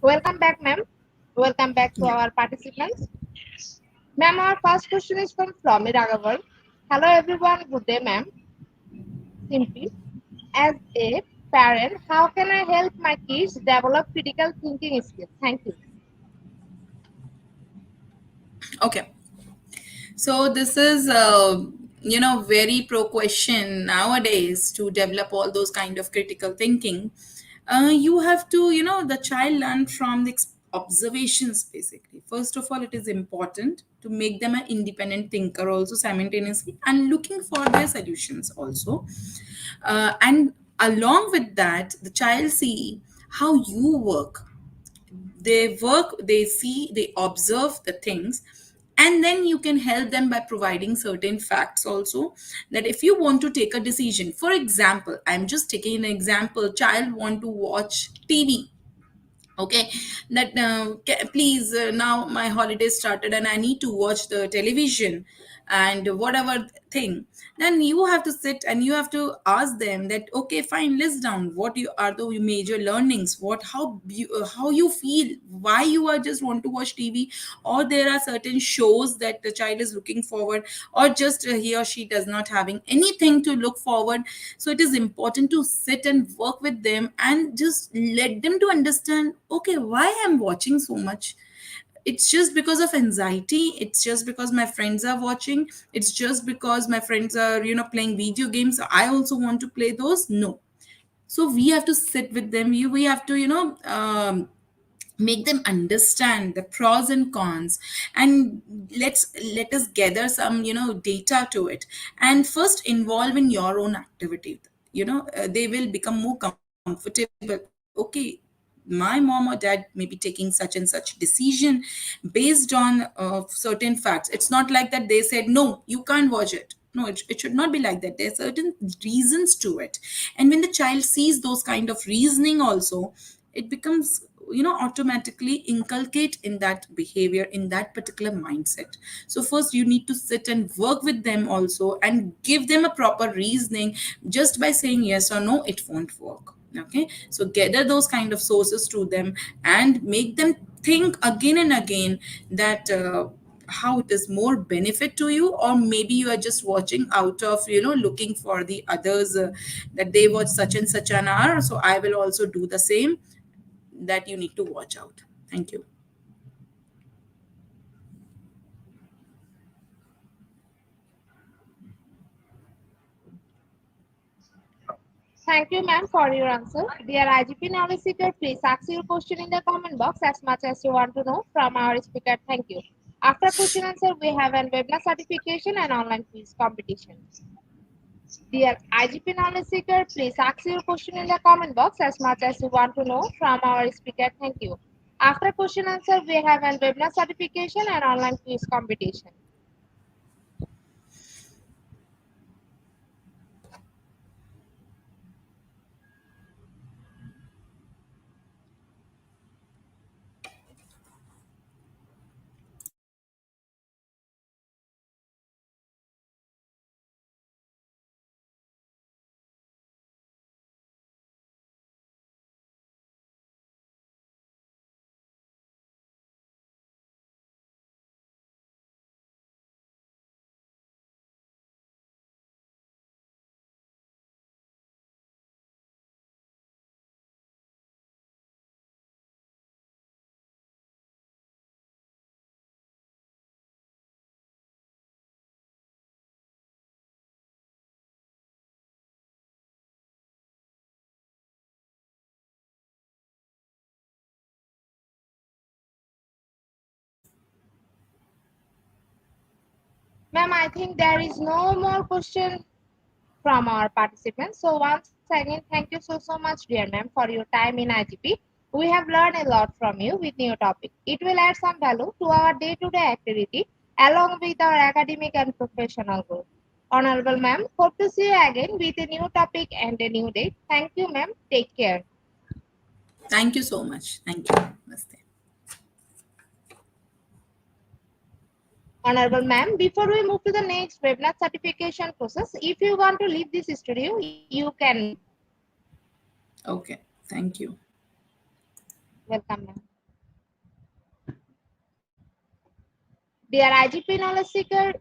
Welcome back, ma'am. Welcome back to Yeah. our participants. Ma'am, our first question is from Flomi Raghavan. Hello, everyone. Good day, ma'am. Simply, as a parent, how can I help my kids develop critical thinking skills? Thank you. Okay. So this is, very pro question nowadays to develop all those kind of critical thinking. You have to, the child learn from the observations basically. First of all, it is important to make them an independent thinker also simultaneously and looking for their solutions also. And along with that, the child see how you work, they work, they see, they observe the things, and then you can help them by providing certain facts also, that if you want to take a decision, for example, I'm just taking an example, child want to watch TV. Okay, that please, now my holiday started and I need to watch the television and whatever thing, then you have to sit and you have to ask them that, okay, fine, list down what you are the major learnings, what how you feel, why you are just want to watch TV, or there are certain shows that the child is looking forward, or just he or she does not having anything to look forward. So it is important to sit and work with them and just let them to understand, okay, why I'm watching so much. It's just because of anxiety, it's just because my friends are watching, it's just because my friends are playing video games, so I also want to play those. No. So we have to sit with them, we have to make them understand the pros and cons, and let us gather some data to it, and first involve in your own activity. They will become more comfortable. Okay, my mom or dad may be taking such and such decision based on certain facts. It's not like that they said no, you can't watch it. No, it should not be like that. There are certain reasons to it, and when the child sees those kind of reasoning also, it becomes automatically inculcate in that behavior, in that particular mindset. So first you need to sit and work with them also and give them a proper reasoning. Just by saying yes or no, it won't work. Okay, so gather those kind of sources to them and make them think again and again that how it is more benefit to you, or maybe you are just watching out of looking for the others, that they watch such and such an hour, so I will also do the same. That you need to watch out. Thank you. Thank you, ma'am, for your answer. Dear IGP knowledge seeker, please ask your question in the comment box as much as you want to know from our speaker. Thank you. After question answer, we have an webinar certification and online quiz competition. Dear IGP knowledge seeker, please ask your question in the comment box as much as you want to know from our speaker. Thank you. After question answer, we have an webinar certification and online quiz competition. Ma'am, I think there is no more question from our participants. So once again, thank you so much, dear ma'am, for your time in IGP. We have learned a lot from you with new topic. It will add some value to our day-to-day activity along with our academic and professional growth. Honorable ma'am, hope to see you again with a new topic and a new date. Thank you, ma'am. Take care. Thank you so much. Thank you. Namaste. Honorable ma'am, before we move to the next webinar certification process, if you want to leave this studio, you can. Okay. Thank you. Welcome, ma'am. Dear IGP knowledge seeker,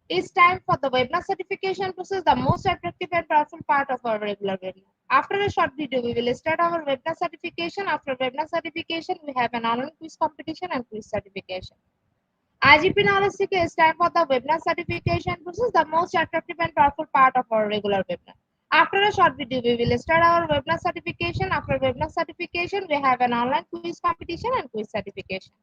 it's time for the webinar certification process, the most attractive and powerful part of our regular webinar. After a short video, we will start our webinar certification. After webinar certification, we have an online quiz competition and quiz certification. IGP knowledge seeker, it's time for the webinar certification process, the most attractive and powerful part of our regular webinar. After a short video, we will start our webinar certification. After webinar certification, we have an online quiz competition and quiz certification.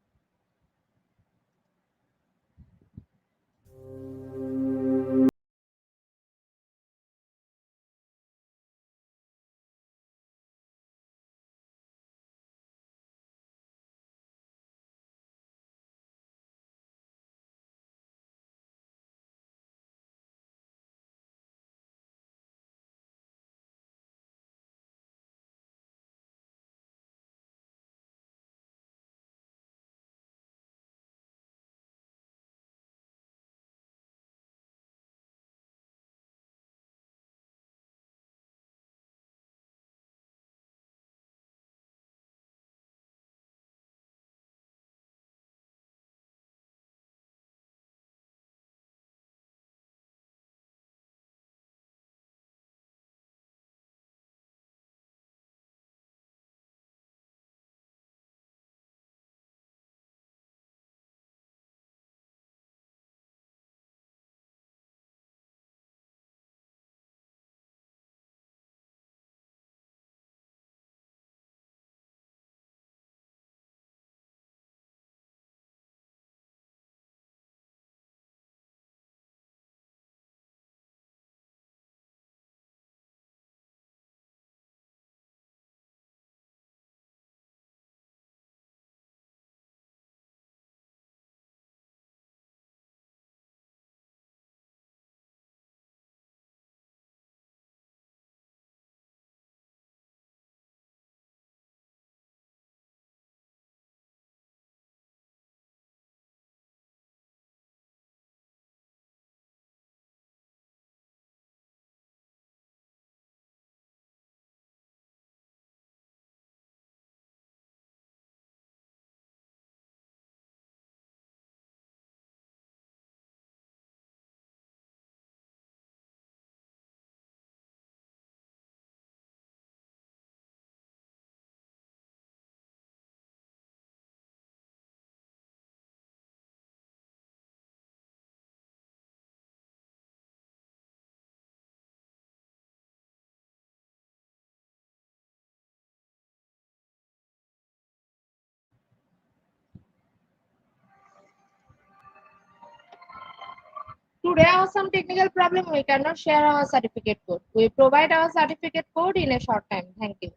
Today, I have some technical problem. We cannot share our certificate code. We provide our certificate code in a short time. Thank you.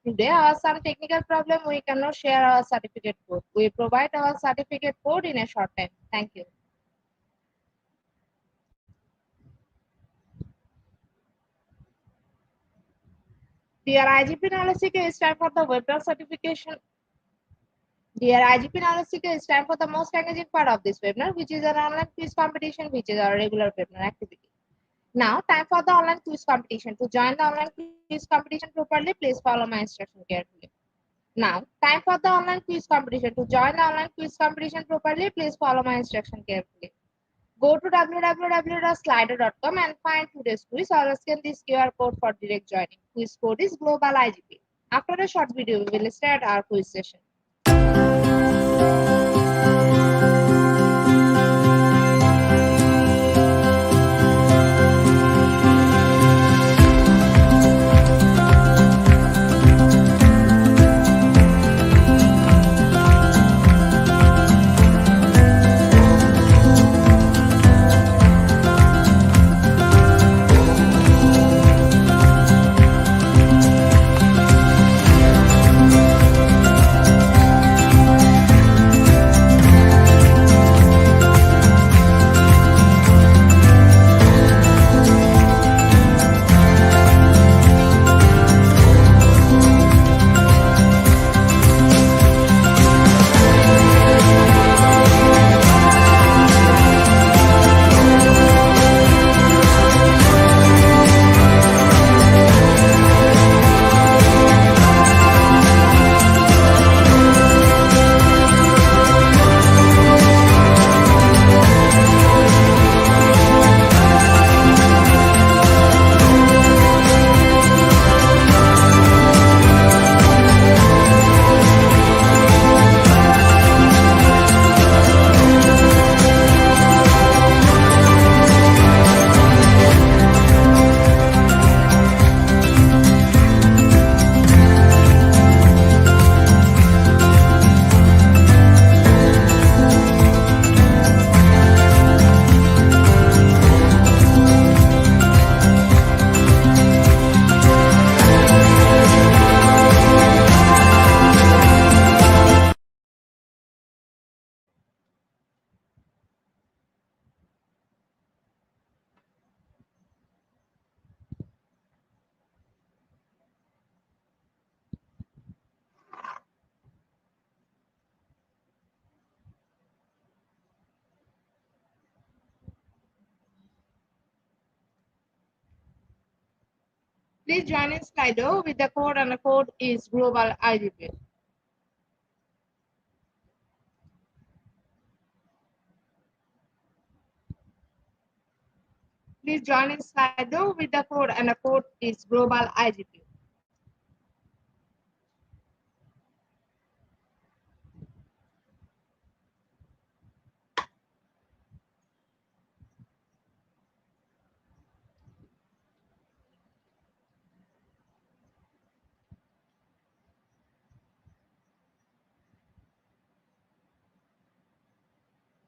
Today, I have some technical problem. We cannot share our certificate code. We provide our certificate code in a short time. Thank you. Dear IGP knowledge seeker, it's time for the webinar certification. Dear IGP knowledge seeker, it's time for the most engaging part of this webinar, which is an online quiz competition, which is our regular webinar activity. Now, time for the online quiz competition. To join the online quiz competition properly, please follow my instruction carefully. Now, time for the online quiz competition. To join the online quiz competition properly, please follow my instruction carefully. Go to www.slido.com and find today's quiz or scan this QR code for direct joining. Quiz code is Global IGP. After a short video, we will start our quiz session. Please join in Slido with the code, and the code is Global IGP. Please join in Slido with the code, and the code is Global IGP.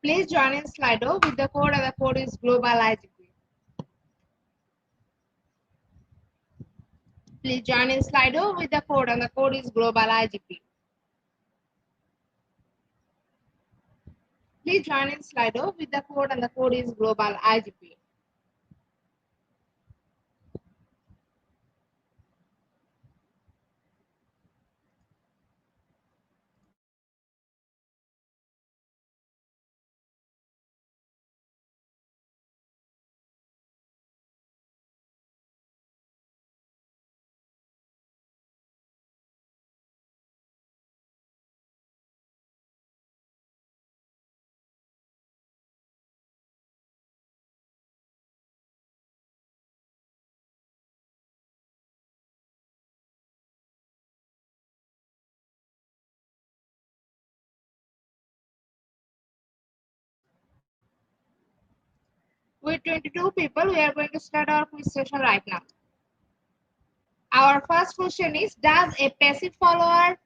Please join in Slido with the code, and the code is Global IGP. Please join in Slido with the code, and the code is Global IGP. Please join in Slido with the code, and the code is Global IGP. With 22 people, we are going to start our quiz session right now. Our first question is, does a passive follower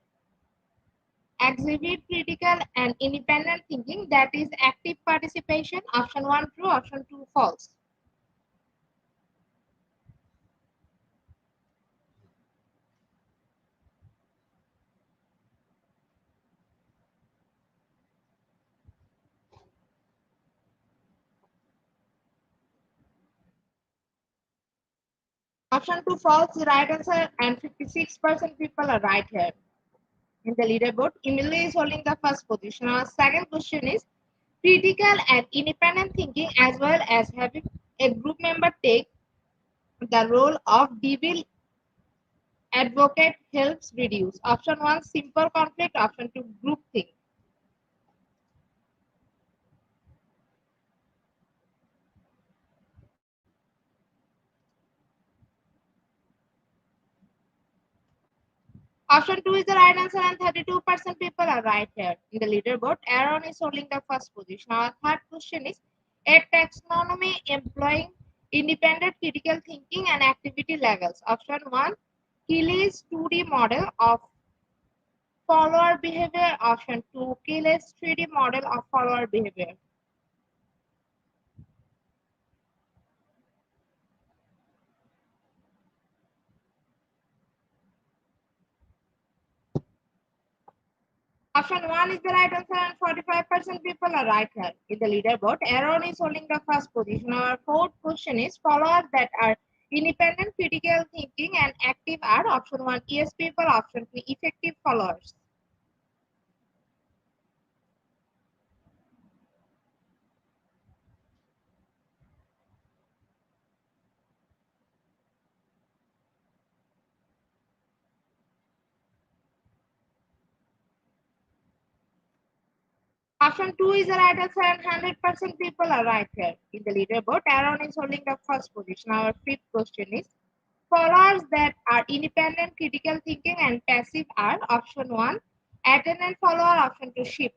exhibit critical and independent thinking, that is active participation? Option 1 true, option 2 false. Option 2 false, the right answer, and 56% people are right here. In the leaderboard, Emily is holding the first position. Our second question is, critical and independent thinking as well as having a group member take the role of devil advocate helps reduce. Option 1 simple conflict, option 2 group think. Option 2 is the right answer, and 32% people are right here. In the leaderboard, Aaron is holding the first position. Our third question is, a taxonomy employing independent critical thinking and activity levels. Option 1 Keely's 2D model of follower behavior. Option 2 Keely's 3D model of follower behavior. Option 1 is the right answer, and 45% people are right here. In the leaderboard, Aaron is holding the first position. Our fourth question is, followers that are independent, critical thinking, and active are option 1 yes people, option 2 effective followers. Option 2 is the right answer, and 100% people are right here. In the leaderboard, Aaron is holding the first position. Our fifth question is, followers that are independent, critical thinking, and passive are option 1 attendant follower, option 2 shift.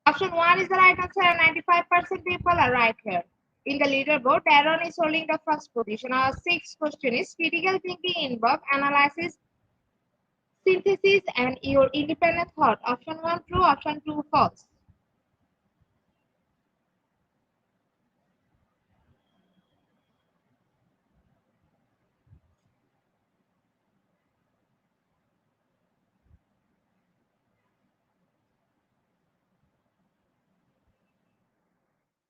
Option 1 is the right answer, and 95% people are right here. In the leaderboard, Aaron is holding the first position. Our sixth question is, critical thinking involves analysis, synthesis, and your independent thought. Option 1 true, option 2 false.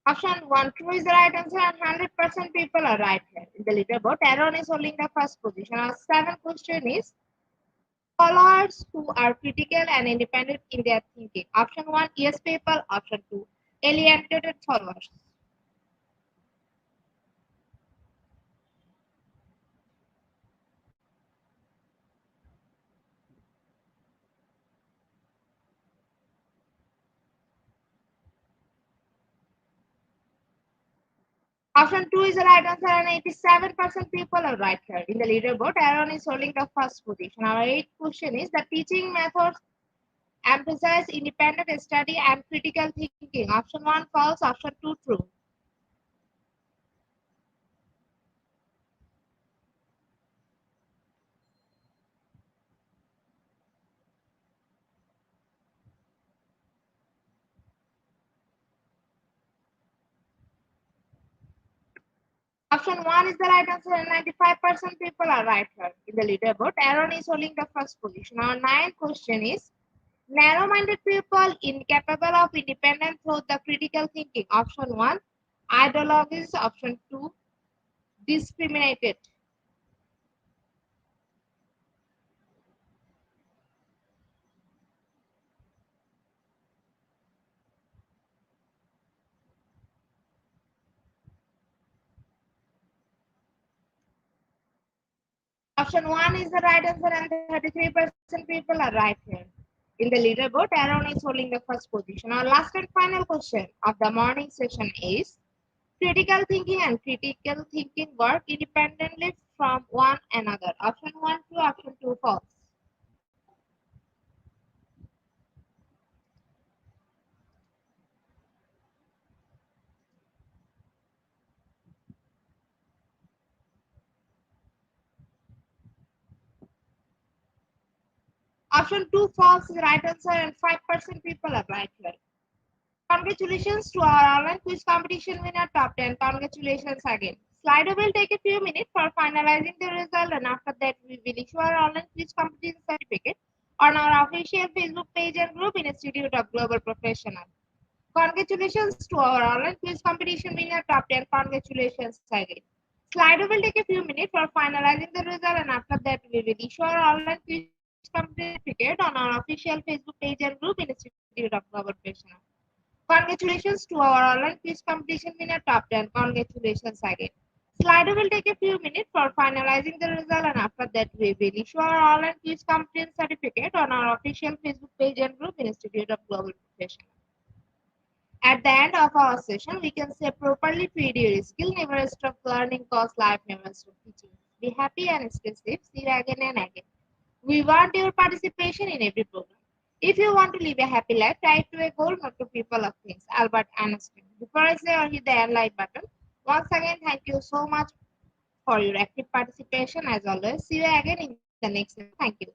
Option 1, true is the right answer and 100% people are right here. In the leaderboard, Aaron is holding the first position. Our seventh question is scholars who are critical and independent in their thinking. Option 1, yes people. Option 2, alienated followers. Option 2 is the right answer and 87% people are right here. In the leaderboard, Aaron is holding the first position. Our eighth question is the teaching methods emphasize independent study and critical thinking. Option 1 false, option 2 true. Option 1 is the right answer and 95% people are right here. In the leaderboard, Aaron is holding the first position. Our ninth question is narrow-minded people incapable of independent thought, the critical thinking. Option 1 ideologies. Option 2 discriminated. Option 1 is the right answer and 33% people are right here. In the leaderboard, Aaron is holding the first position. Our last and final question of the morning session is critical thinking and critical thinking work independently from one another. Option 1 true, option 2 false. Option 2 false is the right answer and 5% people are right here. Congratulations to our online quiz competition winner top 10. Congratulations again. Slido will take a few minutes for finalizing the result and after that we will issue our online quiz competition certificate on our official Facebook page and group in Institute of Global Professional. Congratulations to our online quiz competition winner top 10. Congratulations again. Slido will take a few minutes for finalizing the result and after that we will issue our online quiz competition certificate on our official Facebook page and group in Institute of Global Professional. Congratulations to our online quiz competition winner top 10. Congratulations again. Slido will take a few minutes for finalizing the result and after that we will issue our online quiz competition certificate on our official Facebook page and group in Institute of Global Professional. At the end of our session, we can say properly feed your skill, never stop learning cause life never stop teaching. Be happy and stay safe. See you again and again. We want your participation in every program. If you want to live a happy life, try to a goal, not to people of things. Albert Einstein. Before I say or hit the end like button, once again, thank you so much for your active participation as always. See you again in the next. Thank you.